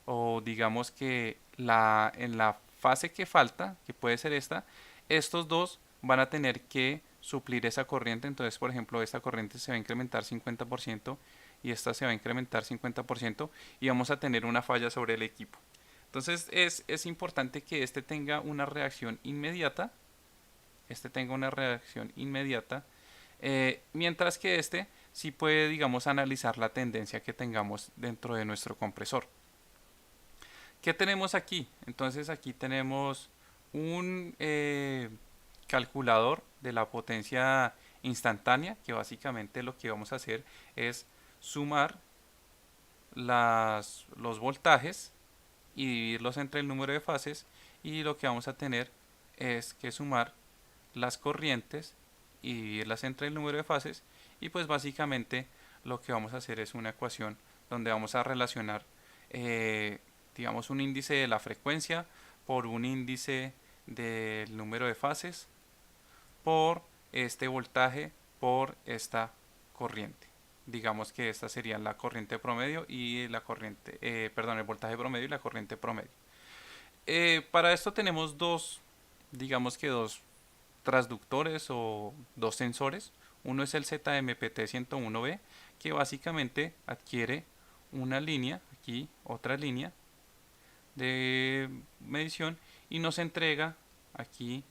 o digamos que en la fase que falta, que puede ser esta, estos dos van a tener que suplir esa corriente. Entonces por ejemplo esta corriente se va a incrementar 50% y esta se va a incrementar 50% y vamos a tener una falla sobre el equipo. Entonces es importante que este tenga una reacción inmediata, mientras que este sí puede, digamos, analizar la tendencia que tengamos dentro de nuestro compresor. ¿Qué tenemos aquí? Entonces aquí tenemos un calculador de la potencia instantánea, que básicamente lo que vamos a hacer es sumar los voltajes y dividirlos entre el número de fases, y lo que vamos a tener es que sumar las corrientes y dividirlas entre el número de fases, y pues básicamente lo que vamos a hacer es una ecuación donde vamos a relacionar digamos un índice de la frecuencia por un índice del número de fases por este voltaje por esta corriente. Digamos que esta sería la corriente promedio y la corriente, perdón, el voltaje promedio y la corriente promedio. Para esto tenemos digamos que dos transductores o dos sensores. Uno es el ZMPT101B, que básicamente adquiere una línea, aquí otra línea de medición, y nos entrega aquí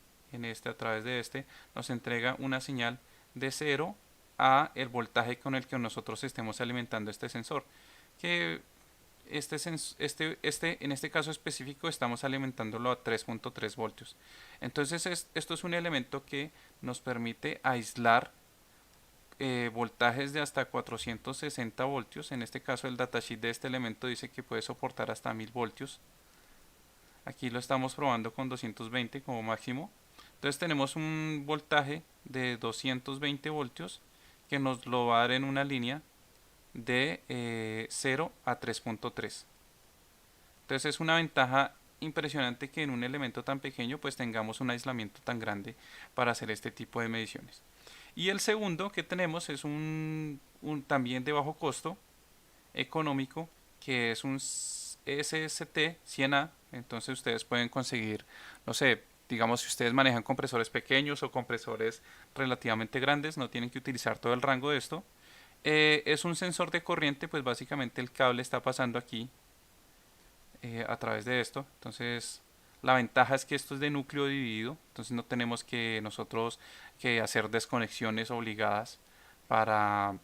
a través de nos entrega una señal de 0 a el voltaje con el que nosotros estemos alimentando este sensor, que en este caso específico estamos alimentándolo a 3.3 voltios. Entonces esto es un elemento que nos permite aislar voltajes de hasta 460 voltios. En este caso el datasheet de este elemento dice que puede soportar hasta 1000 voltios. Aquí lo estamos probando con 220 como máximo. Entonces tenemos un voltaje de 220 voltios que nos lo va a dar en una línea de 0 a 3.3. Entonces es una ventaja impresionante que en un elemento tan pequeño pues tengamos un aislamiento tan grande para hacer este tipo de mediciones. Y el segundo que tenemos es un también de bajo costo económico, que es un SST100A. Entonces ustedes pueden conseguir, no sé, digamos si ustedes manejan compresores pequeños o compresores relativamente grandes, no tienen que utilizar todo el rango de esto. Es un sensor de corriente, pues básicamente el cable está pasando aquí a través de esto. Entonces la ventaja es que esto es de núcleo dividido, entonces no tenemos que nosotros que hacer desconexiones obligadas para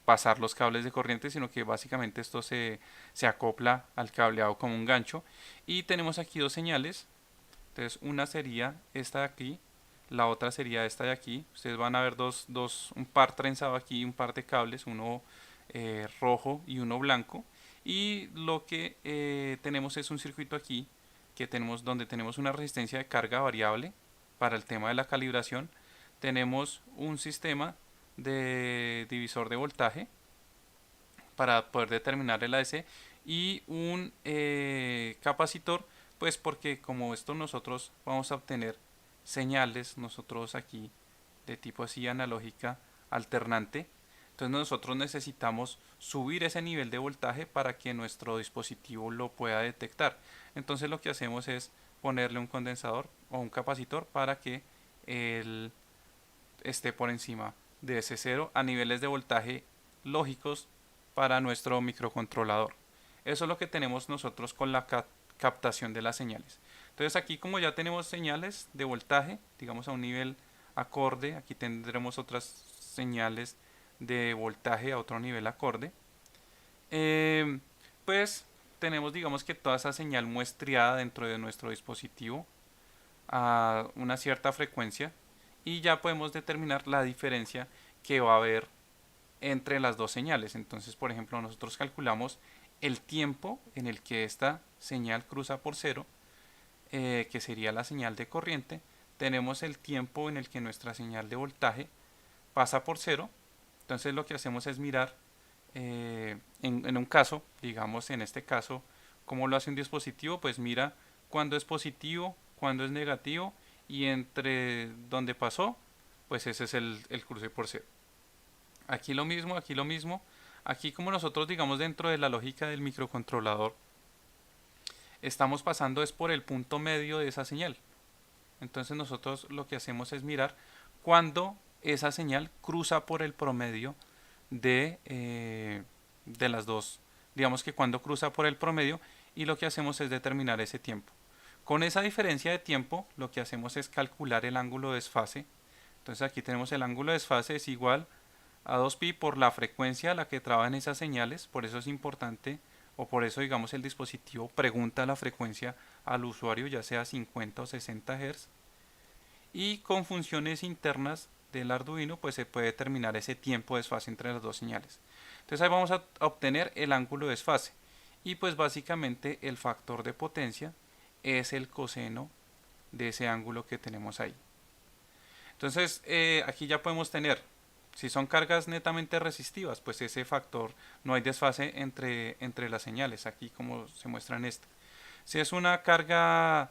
pasar los cables de corriente, sino que básicamente esto se acopla al cableado como un gancho. Y tenemos aquí dos señales. Entonces una sería esta de aquí, la otra sería esta de aquí. Ustedes van a ver un par trenzado aquí, un par de cables, uno rojo y uno blanco. Y lo que tenemos es un circuito aquí que donde tenemos una resistencia de carga variable para el tema de la calibración. Tenemos un sistema de divisor de voltaje para poder determinar el AC y un capacitor, pues porque como esto nosotros vamos a obtener señales nosotros aquí de tipo así analógica alternante, entonces nosotros necesitamos subir ese nivel de voltaje para que nuestro dispositivo lo pueda detectar. Entonces lo que hacemos es ponerle un condensador o un capacitor para que él esté por encima de ese cero a niveles de voltaje lógicos para nuestro microcontrolador. Eso es lo que tenemos nosotros con la captación de las señales. Entonces aquí como ya tenemos señales de voltaje, digamos a un nivel acorde, aquí tendremos otras señales de voltaje a otro nivel acorde, pues tenemos digamos que toda esa señal muestreada dentro de nuestro dispositivo a una cierta frecuencia y ya podemos determinar la diferencia que va a haber entre las dos señales. Entonces, por ejemplo, nosotros calculamos el tiempo en el que esta señal cruza por cero, que sería la señal de corriente. Tenemos el tiempo en el que nuestra señal de voltaje pasa por cero. Entonces lo que hacemos es mirar en un caso, digamos en este caso, cómo lo hace un dispositivo, pues mira cuándo es positivo, cuándo es negativo y entre donde pasó, pues ese es el cruce por cero. Aquí lo mismo, aquí lo mismo. Aquí como nosotros digamos dentro de la lógica del microcontrolador, estamos pasando es por el punto medio de esa señal. Entonces nosotros lo que hacemos es mirar cuando esa señal cruza por el promedio de las dos. Digamos que cuando cruza por el promedio y lo que hacemos es determinar ese tiempo. Con esa diferencia de tiempo lo que hacemos es calcular el ángulo de desfase. Entonces aquí tenemos el ángulo de desfase es igual a 2pi por la frecuencia a la que trabajan esas señales. Por eso es importante o por eso digamos el dispositivo pregunta la frecuencia al usuario, ya sea 50 o 60 Hz. Y con funciones internas del Arduino pues se puede determinar ese tiempo de desfase entre las dos señales. Entonces ahí vamos a obtener el ángulo de desfase y pues básicamente el factor de potencia es el coseno de ese ángulo que tenemos ahí. Entonces aquí ya podemos tener, si son cargas netamente resistivas, pues ese factor no hay desfase entre las señales, aquí como se muestra en esta. Si es una carga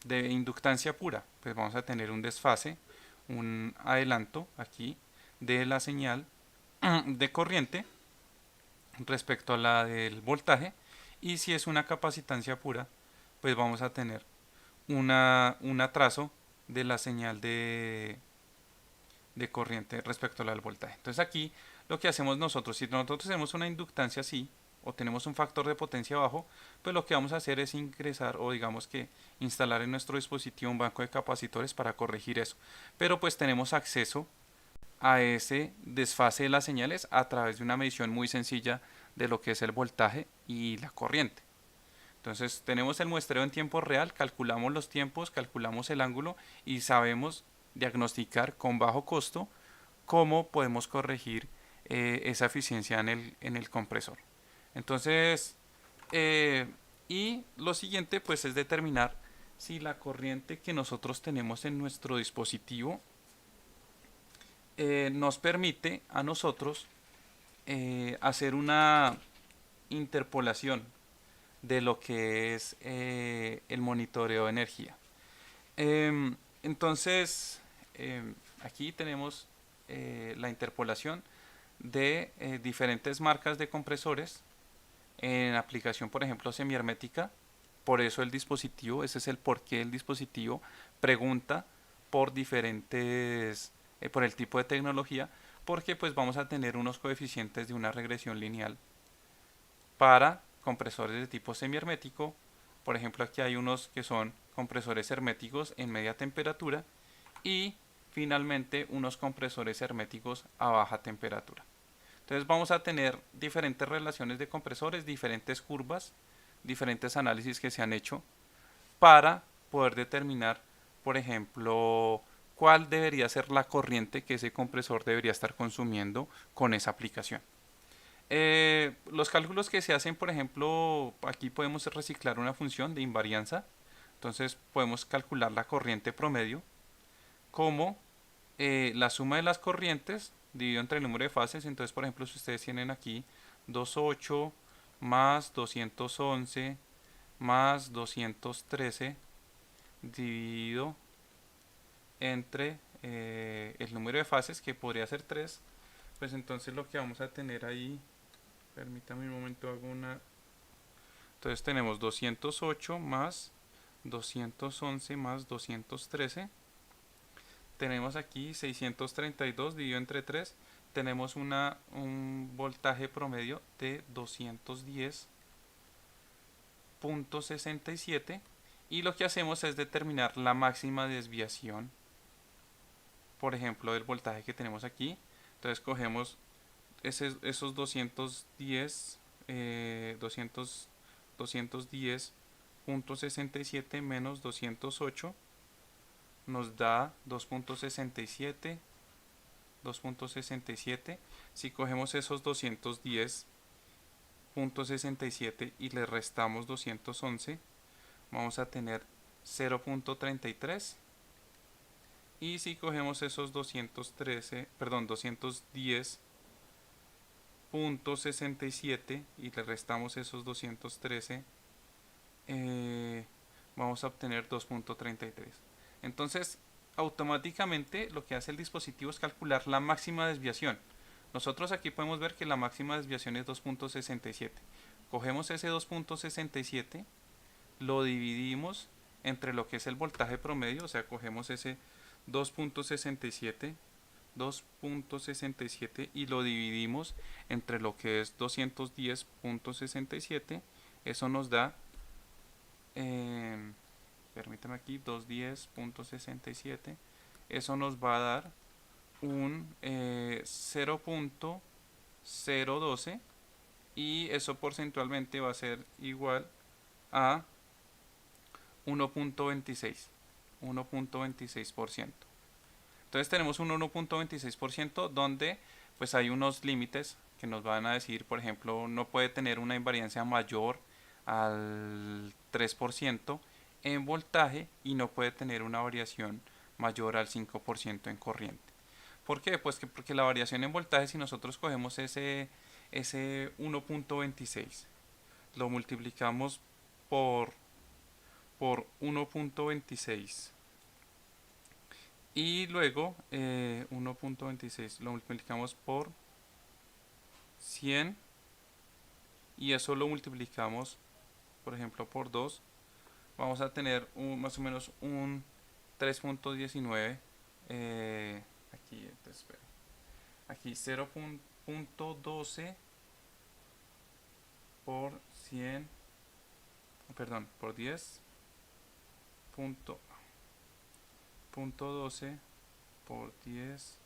de inductancia pura, pues vamos a tener un desfase, un adelanto aquí de la señal de corriente respecto a la del voltaje. Y si es una capacitancia pura, pues vamos a tener un atraso de la señal de corriente respecto al voltaje. Entonces aquí lo que hacemos nosotros, si nosotros tenemos una inductancia así o tenemos un factor de potencia bajo, pues lo que vamos a hacer es ingresar o digamos que instalar en nuestro dispositivo un banco de capacitores para corregir eso. Pero pues tenemos acceso a ese desfase de las señales a través de una medición muy sencilla de lo que es el voltaje y la corriente. Entonces tenemos el muestreo en tiempo real, calculamos los tiempos, calculamos el ángulo y sabemos diagnosticar con bajo costo cómo podemos corregir esa eficiencia en el compresor. Entonces, y lo siguiente pues es determinar si la corriente que nosotros tenemos en nuestro dispositivo nos permite a nosotros hacer una interpolación de lo que es el monitoreo de energía. Entonces, aquí tenemos la interpolación de diferentes marcas de compresores en aplicación, por ejemplo, semihermética. Por eso el dispositivo, ese es el porqué el dispositivo pregunta por diferentes, por el tipo de tecnología, porque pues vamos a tener unos coeficientes de una regresión lineal para compresores de tipo semihermético. Por ejemplo, aquí hay unos que son compresores herméticos en media temperatura y finalmente unos compresores herméticos a baja temperatura. Entonces vamos a tener diferentes relaciones de compresores, diferentes curvas, diferentes análisis que se han hecho para poder determinar, por ejemplo, cuál debería ser la corriente que ese compresor debería estar consumiendo con esa aplicación. Los cálculos que se hacen, por ejemplo, aquí podemos reciclar una función de invarianza. Entonces podemos calcular la corriente promedio como la suma de las corrientes dividido entre el número de fases. Entonces, por ejemplo, si ustedes tienen aquí 28 más 211 más 213 dividido entre el número de fases, que podría ser 3, pues entonces lo que vamos a tener ahí, permítame un momento, hago una. Entonces tenemos 208 más 211 más 213. Tenemos aquí 632 dividido entre 3. Tenemos un voltaje promedio de 210.67. Y lo que hacemos es determinar la máxima desviación, por ejemplo, del voltaje que tenemos aquí. Entonces cogemos esos 210, 210.67 menos 208 nos da 2.67. 2.67. Si cogemos esos 210.67 y le restamos 211, vamos a tener 0.33. Y si cogemos esos 210.67 y le restamos esos 213, vamos a obtener 2.33. Entonces, automáticamente lo que hace el dispositivo es calcular la máxima desviación. Nosotros aquí podemos ver que la máxima desviación es 2.67. Cogemos ese 2.67, lo dividimos entre lo que es el voltaje promedio, o sea, cogemos ese 2.67 y lo dividimos entre lo que es 210.67. Eso nos da, permítame aquí, 210.67. Eso nos va a dar un 0.012 y eso porcentualmente va a ser igual a 1.26. 1.26%. Entonces tenemos un 1.26% donde pues hay unos límites que nos van a decir, por ejemplo, no puede tener una invariancia mayor al 3% en voltaje y no puede tener una variación mayor al 5% en corriente. ¿Por qué? Pues porque la variación en voltaje, si nosotros cogemos ese 1.26, lo multiplicamos por por 1.26 y luego 1.26 lo multiplicamos por 100 y eso lo multiplicamos por ejemplo por 2, vamos a tener más o menos un 3.19 aquí, entonces, aquí 0.12 por 100, perdón, por 10 punto 12 por 10,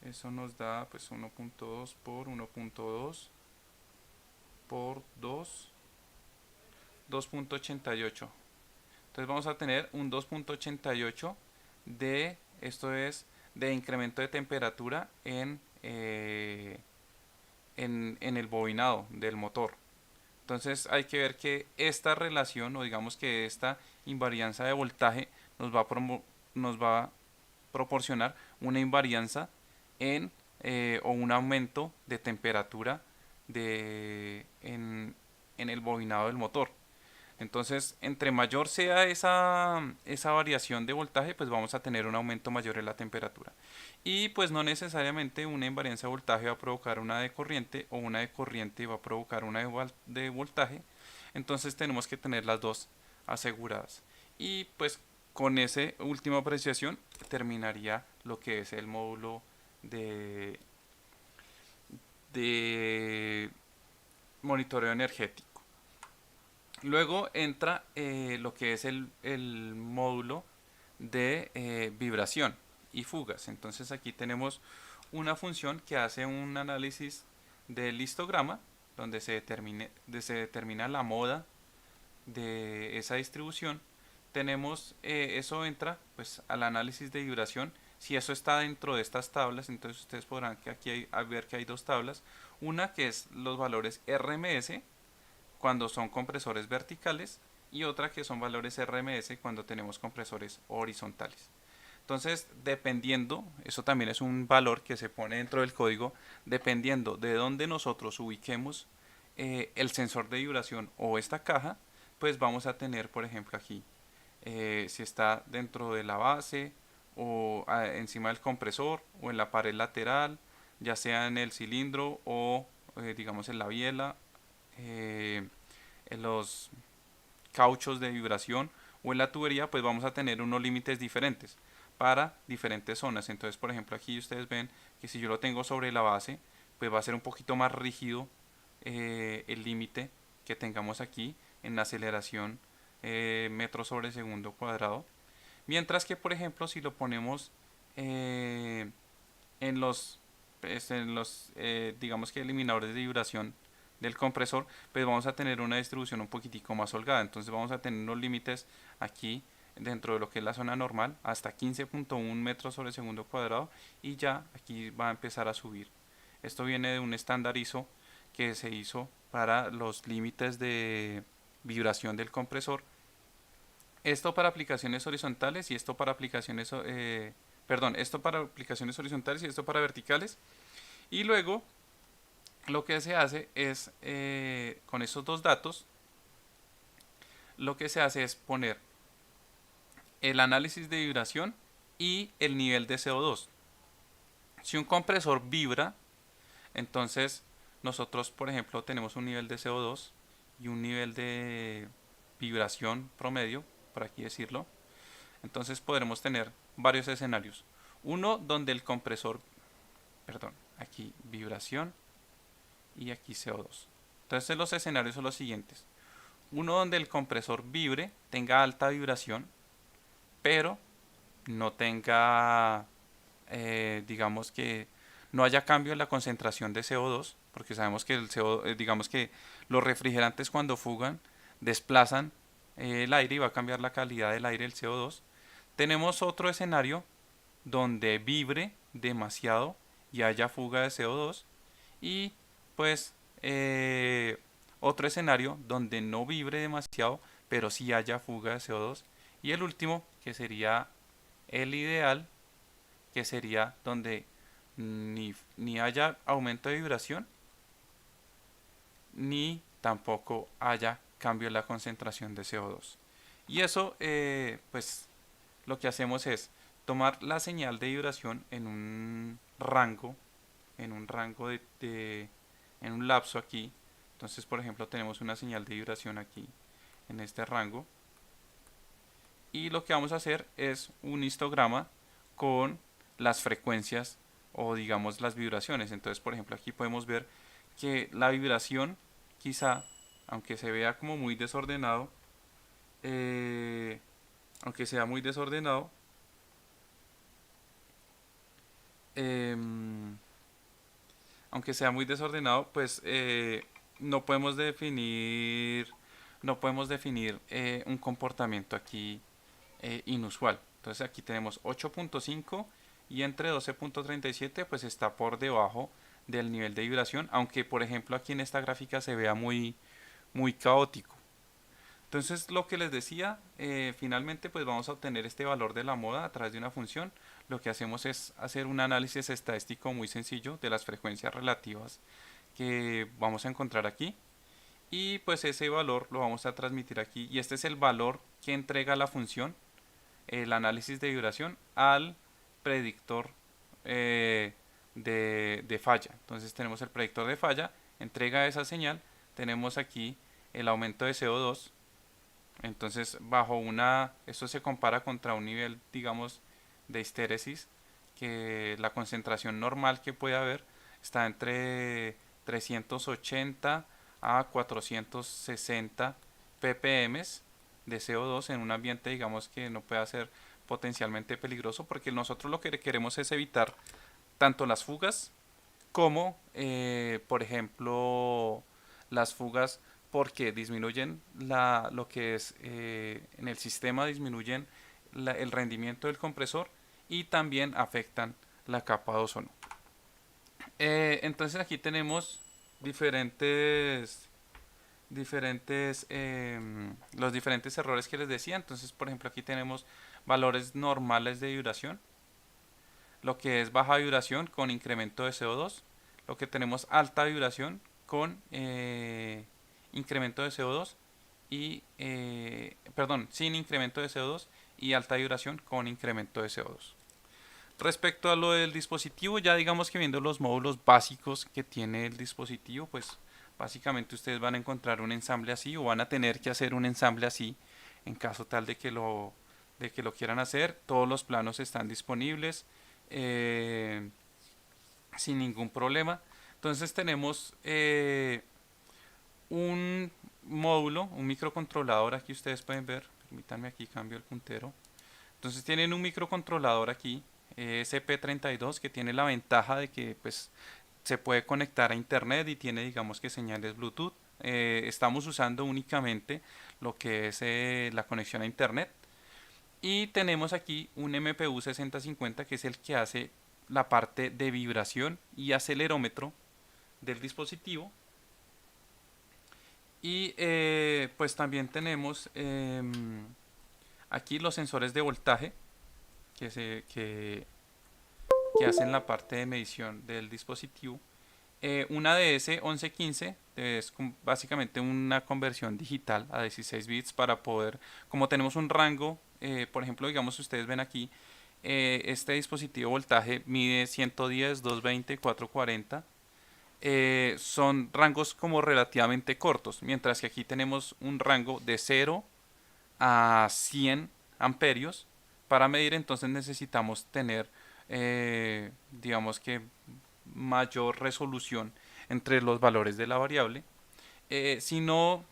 eso nos da pues 1.2 por 1.2 por 2, 2.88. Entonces vamos a tener un 2.88 de, esto es, de incremento de temperatura en el bobinado del motor. Entonces hay que ver que esta relación, o digamos que esta invarianza de voltaje, nos va a proporcionar una invarianza o un aumento de temperatura en el bobinado del motor. Entonces, entre mayor sea esa variación de voltaje, pues vamos a tener un aumento mayor en la temperatura. Y pues no necesariamente una invariancia de voltaje va a provocar una de corriente o una de corriente va a provocar una de voltaje. Entonces tenemos que tener las dos aseguradas. Y pues con esa última apreciación terminaría lo que es el módulo de monitoreo energético. Luego entra lo que es el módulo de vibración y fugas. Entonces aquí tenemos una función que hace un análisis del histograma donde se determina la moda de esa distribución. Tenemos, eso entra pues al análisis de vibración. Si eso está dentro de estas tablas, entonces ustedes podrán que aquí ver que hay dos tablas. Una que es los valores RMS cuando son compresores verticales y otra que son valores RMS cuando tenemos compresores horizontales. Entonces, dependiendo, eso también es un valor que se pone dentro del código, dependiendo de dónde nosotros ubiquemos el sensor de vibración o esta caja, pues vamos a tener, por ejemplo, aquí, si está dentro de la base o encima del compresor o en la pared lateral, ya sea en el cilindro o digamos en la biela, en los cauchos de vibración o en la tubería, pues vamos a tener unos límites diferentes para diferentes zonas. Entonces, por ejemplo, aquí ustedes ven que si yo lo tengo sobre la base, pues va a ser un poquito más rígido el límite que tengamos aquí en la aceleración metros sobre segundo cuadrado. Mientras que, por ejemplo, si lo ponemos en los, digamos que eliminadores de vibración del compresor, pues vamos a tener una distribución un poquitico más holgada. Entonces vamos a tener unos límites aquí dentro de lo que es la zona normal hasta 15.1 metros sobre segundo cuadrado y ya aquí va a empezar a subir. Esto viene de un estándar ISO que se hizo para los límites de vibración del compresor. Esto para aplicaciones horizontales y esto para aplicaciones, esto para aplicaciones horizontales y esto para verticales. Y luego lo que se hace es, con esos dos datos, lo que se hace es poner el análisis de vibración y el nivel de CO2. Si un compresor vibra, entonces nosotros, por ejemplo, tenemos un nivel de CO2 y un nivel de vibración promedio, por aquí decirlo. Entonces podremos tener varios escenarios. Uno donde el compresor, perdón, aquí vibración y aquí CO2. Entonces los escenarios son los siguientes. Uno donde el compresor vibre, tenga alta vibración, pero no tenga, digamos que no haya cambio en la concentración de CO2, porque sabemos que digamos que los refrigerantes cuando fugan desplazan el aire y va a cambiar la calidad del aire, el CO2. Tenemos otro escenario donde vibre demasiado y haya fuga de CO2 y pues otro escenario donde no vibre demasiado pero sí haya fuga de CO2 y el último que sería el ideal, que sería donde ni haya aumento de vibración ni tampoco haya cambio en la concentración de CO2. Y eso, pues lo que hacemos es tomar la señal de vibración en un rango en un lapso aquí. Entonces, por ejemplo, tenemos una señal de vibración aquí en este rango. Y lo que vamos a hacer es un histograma con las frecuencias o digamos las vibraciones. Entonces, por ejemplo, aquí podemos ver que la vibración, quizá, aunque se vea como muy desordenado, eh, aunque sea muy desordenado, em, aunque sea muy desordenado, pues no podemos definir, no podemos definir un comportamiento aquí inusual. Entonces aquí tenemos 8.5 y entre 12.37 pues está por debajo del nivel de vibración, aunque por ejemplo aquí en esta gráfica se vea muy caótico. Entonces lo que les decía, finalmente pues vamos a obtener este valor de la moda a través de una función. Lo que hacemos es hacer un análisis estadístico muy sencillo de las frecuencias relativas que vamos a encontrar aquí. Y pues ese valor lo vamos a transmitir aquí. Y este es el valor que entrega la función, el análisis de vibración, al predictor de falla. Entonces tenemos el predictor de falla, entrega esa señal, tenemos aquí el aumento de CO2. Entonces, esto se compara contra un nivel, digamos, de histéresis, que la concentración normal que puede haber está entre 380 a 460 ppm de CO2 en un ambiente, digamos, que no pueda ser potencialmente peligroso, porque nosotros lo que queremos es evitar tanto las fugas como, por ejemplo, las fugas porque disminuyen lo que es en el sistema, disminuyen el rendimiento del compresor y también afectan la capa de ozono. Entonces aquí tenemos los diferentes errores que les decía. Entonces, por ejemplo, aquí tenemos valores normales de vibración, lo que es baja vibración con incremento de CO2, lo que tenemos alta vibración con incremento de CO2 y, perdón, sin incremento de CO2 y alta vibración con incremento de CO2. Respecto a lo del dispositivo, ya digamos que viendo los módulos básicos que tiene el dispositivo, pues básicamente ustedes van a encontrar un ensamble así o van a tener que hacer un ensamble así en caso tal de que lo quieran hacer. Todos los planos están disponibles eh, sin ningún problema. Entonces tenemos un módulo, un microcontrolador, aquí ustedes pueden ver, permítanme aquí cambio el puntero. Entonces tienen un microcontrolador aquí, SP32, que tiene la ventaja de que pues se puede conectar a internet y tiene digamos que señales Bluetooth. Estamos usando únicamente lo que es la conexión a internet. Y tenemos aquí un MPU 6050 que es el que hace la parte de vibración y acelerómetro del dispositivo. Y pues también tenemos aquí los sensores de voltaje que hacen la parte de medición del dispositivo. Una DS1115 es básicamente una conversión digital a 16 bits para poder, como tenemos un rango, por ejemplo, digamos, ustedes ven aquí, este dispositivo voltaje mide 110, 220, 440. Son rangos como relativamente cortos, mientras que aquí tenemos un rango de 0 a 100 amperios. Para medir entonces necesitamos tener, digamos que mayor resolución entre los valores de la variable. Si no,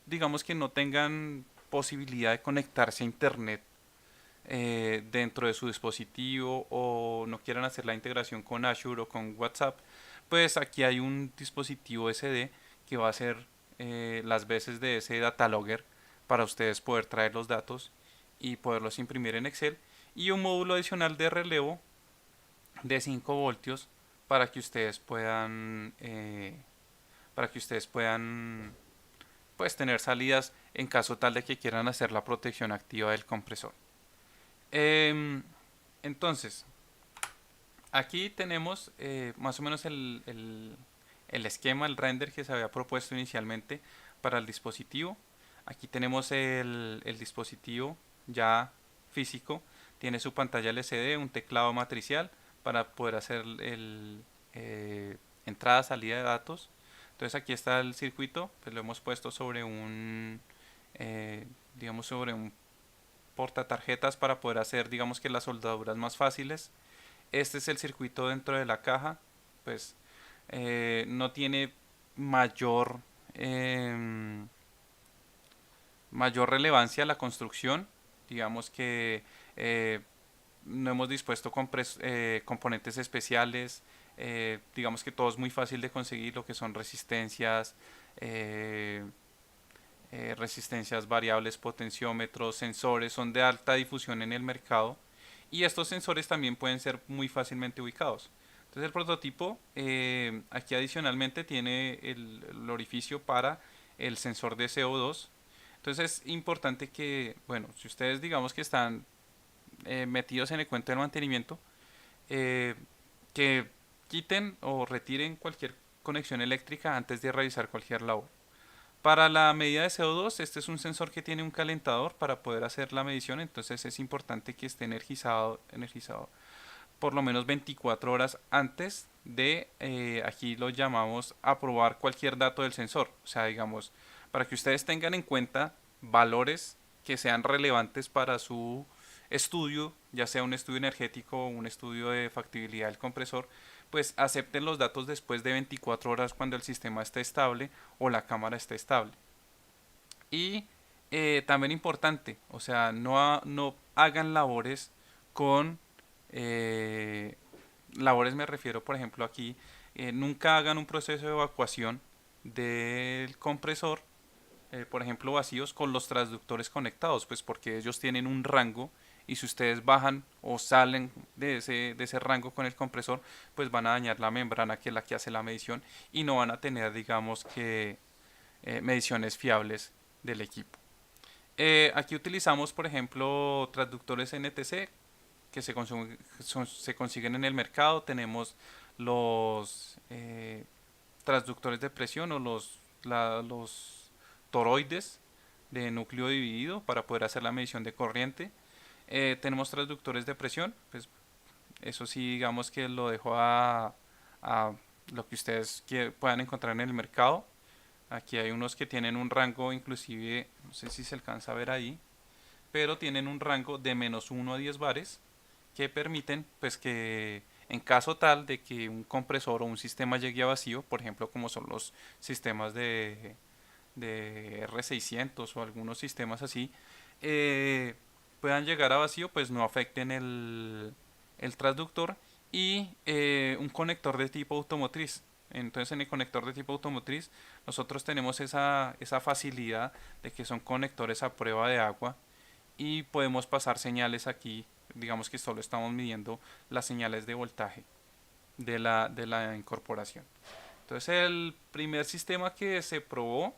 digamos que no tengan posibilidad de conectarse a internet dentro de su dispositivo o no quieran hacer la integración con Azure o con WhatsApp, pues aquí hay un dispositivo SD que va a hacer las veces de ese data logger para ustedes poder traer los datos y poderlos imprimir en Excel, y un módulo adicional de relevo de 5 voltios para que ustedes puedan pues tener salidas en caso tal de que quieran hacer la protección activa del compresor. Entonces aquí tenemos más o menos el esquema, el render que se había propuesto inicialmente para el dispositivo. Aquí tenemos el dispositivo ya físico, tiene su pantalla LCD, un teclado matricial para poder hacer eh, entrada, salida de datos. Entonces aquí está el circuito, pues lo hemos puesto sobre eh, digamos sobre un portatarjetas para poder hacer, digamos que las soldaduras más fáciles. Este es el circuito dentro de la caja, pues no tiene mayor em, mayor relevancia la construcción. Digamos que eh, no hemos dispuesto componentes especiales. Digamos que todo es muy fácil de conseguir, lo que son eh, resistencias variables, potenciómetros, sensores, son de alta difusión en el mercado. Y estos sensores también pueden ser muy fácilmente ubicados. Entonces el prototipo aquí adicionalmente tiene el orificio para el sensor de CO2. Entonces es importante que, bueno, si ustedes digamos que están metidos en el cuento del mantenimiento, eh, que quiten o retiren cualquier conexión eléctrica antes de realizar cualquier labor. Para la medida de CO2, este es un sensor que tiene un calentador para poder hacer la medición, entonces es importante que esté energizado por lo menos 24 horas antes de, aquí lo llamamos aprobar cualquier dato del sensor. O sea, digamos, para que ustedes tengan en cuenta valores que sean relevantes para su estudio, ya sea un estudio energético o un estudio de factibilidad del compresor, pues acepten los datos después de 24 horas cuando el sistema esté estable o la cámara esté estable. Y también importante, o sea, no hagan labores con labores, me refiero, por ejemplo, aquí, nunca hagan un proceso de evacuación del compresor, por ejemplo, vacíos con los transductores conectados, pues porque ellos tienen un rango y si ustedes bajan o salen de ese rango con el compresor, pues van a dañar la membrana que es la que hace la medición y no van a tener, digamos que, mediciones fiables del equipo. Aquí utilizamos, por ejemplo, transductores NTC que se consiguen en el mercado. Tenemos los transductores de presión o los toroides de núcleo dividido para poder hacer la medición de corriente. Tenemos transductores de presión, pues eso sí, digamos que lo dejo a lo que ustedes puedan encontrar en el mercado. Aquí hay unos que tienen un rango, inclusive, no sé si se alcanza a ver ahí, pero tienen un rango de -1 a 10 bares que permiten pues que en caso tal de que un compresor o un sistema llegue a vacío, por ejemplo como son los sistemas de R600 o algunos sistemas así, eh, puedan llegar a vacío, pues no afecten el transductor y un conector de tipo automotriz. Entonces en el conector de tipo automotriz nosotros tenemos esa facilidad de que son conectores a prueba de agua y podemos pasar señales aquí, digamos que solo estamos midiendo las señales de voltaje de la incorporación. Entonces el primer sistema que se probó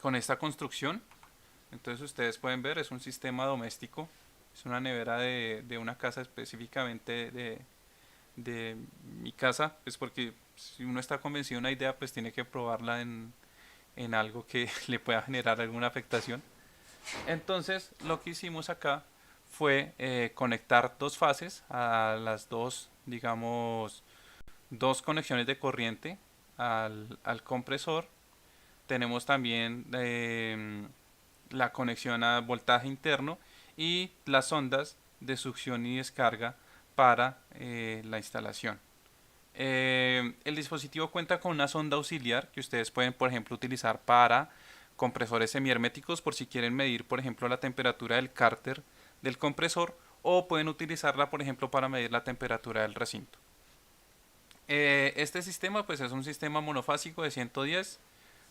con esta construcción, entonces ustedes pueden ver, es un sistema doméstico, es una nevera de una casa específicamente de mi casa, pues porque si uno está convencido de una idea, pues tiene que probarla en algo que le pueda generar alguna afectación. Entonces lo que hicimos acá fue conectar dos fases a las dos, digamos, dos conexiones de corriente al compresor. Tenemos también la conexión a voltaje interno y las ondas de succión y descarga para la instalación. El dispositivo cuenta con una sonda auxiliar que ustedes pueden, por ejemplo, utilizar para compresores semiherméticos por si quieren medir, por ejemplo, la temperatura del cárter del compresor o pueden utilizarla, por ejemplo, para medir la temperatura del recinto. Este sistema pues es un sistema monofásico de 110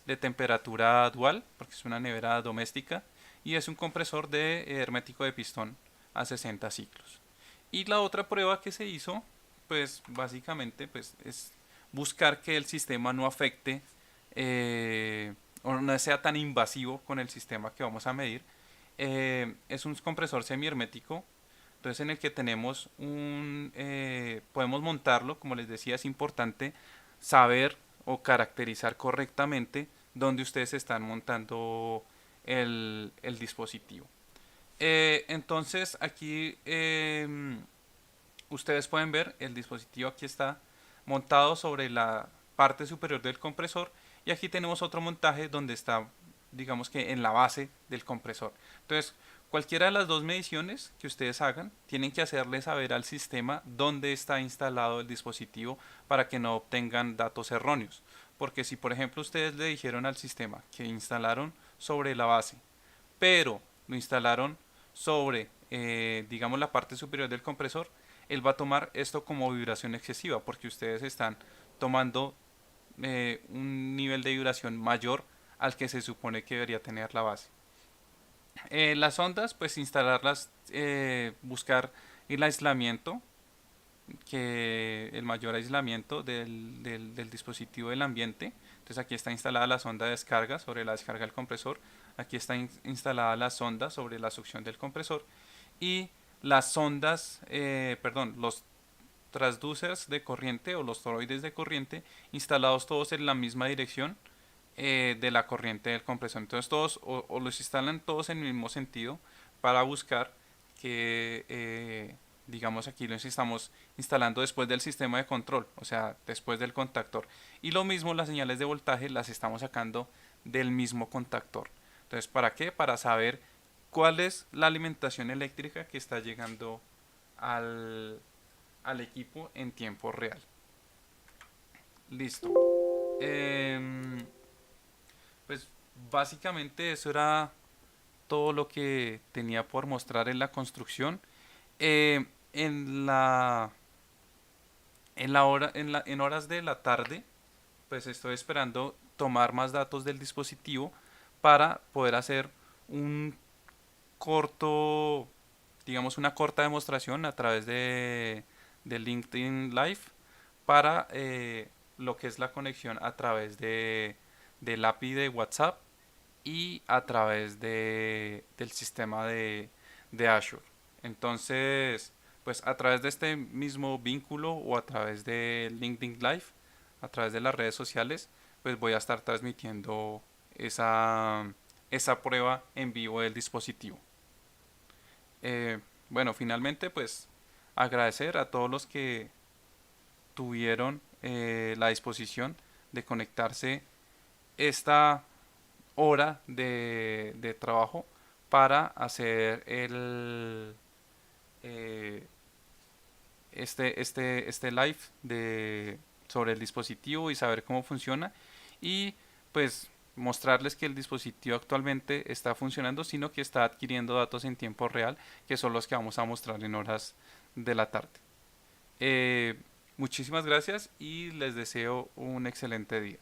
de temperatura dual, porque es una nevera doméstica, y es un compresor de hermético de pistón a 60 ciclos. Y la otra prueba que se hizo, pues básicamente pues, es buscar que el sistema no afecte o no sea tan invasivo con el sistema que vamos a medir. Es un compresor semihermético, entonces en el que tenemos podemos montarlo, como les decía, es importante saber o caracterizar correctamente donde ustedes están montando el dispositivo. Entonces aquí ustedes pueden ver el dispositivo aquí está montado sobre la parte superior del compresor y aquí tenemos otro montaje donde está, digamos que en la base del compresor. Entonces cualquiera de las dos mediciones que ustedes hagan tienen que hacerle saber al sistema dónde está instalado el dispositivo para que no obtengan datos erróneos. Porque si por ejemplo ustedes le dijeron al sistema que instalaron sobre la base, pero lo instalaron sobre, digamos, la parte superior del compresor, él va a tomar esto como vibración excesiva porque ustedes están tomando un nivel de vibración mayor al que se supone que debería tener la base. Las ondas, pues instalarlas, buscar el aislamiento, que el mayor aislamiento del dispositivo del ambiente. Entonces aquí está instalada la sonda de descarga sobre la descarga del compresor. Aquí está instalada la sonda sobre la succión del compresor. Y las sondas, perdón, los transducers de corriente o los toroides de corriente instalados todos en la misma dirección de la corriente del compresor. Entonces todos o los instalan todos en el mismo sentido para buscar que digamos aquí los estamos instalando después del sistema de control, o sea, después del contactor. Y lo mismo las señales de voltaje las estamos sacando del mismo contactor. Entonces, ¿para qué? Para saber cuál es la alimentación eléctrica que está llegando al equipo en tiempo real. Listo. Pues básicamente eso era todo lo que tenía por mostrar en la construcción. Eh, en la en horas de la tarde, pues estoy esperando tomar más datos del dispositivo para poder hacer un corto, digamos una corta demostración a través de LinkedIn Live para lo que es la conexión a través del API de WhatsApp y a través del sistema de Azure. Entonces, pues a través de este mismo vínculo o a través de LinkedIn Live, a través de las redes sociales, pues voy a estar transmitiendo esa prueba en vivo del dispositivo. Bueno, finalmente, pues agradecer a todos los que tuvieron la disposición de conectarse esta hora de trabajo para hacer eh, este live sobre el dispositivo y saber cómo funciona y pues mostrarles que el dispositivo actualmente está funcionando, sino que está adquiriendo datos en tiempo real, que son los que vamos a mostrar en horas de la tarde. Eh, Muchísimas gracias y les deseo un excelente día.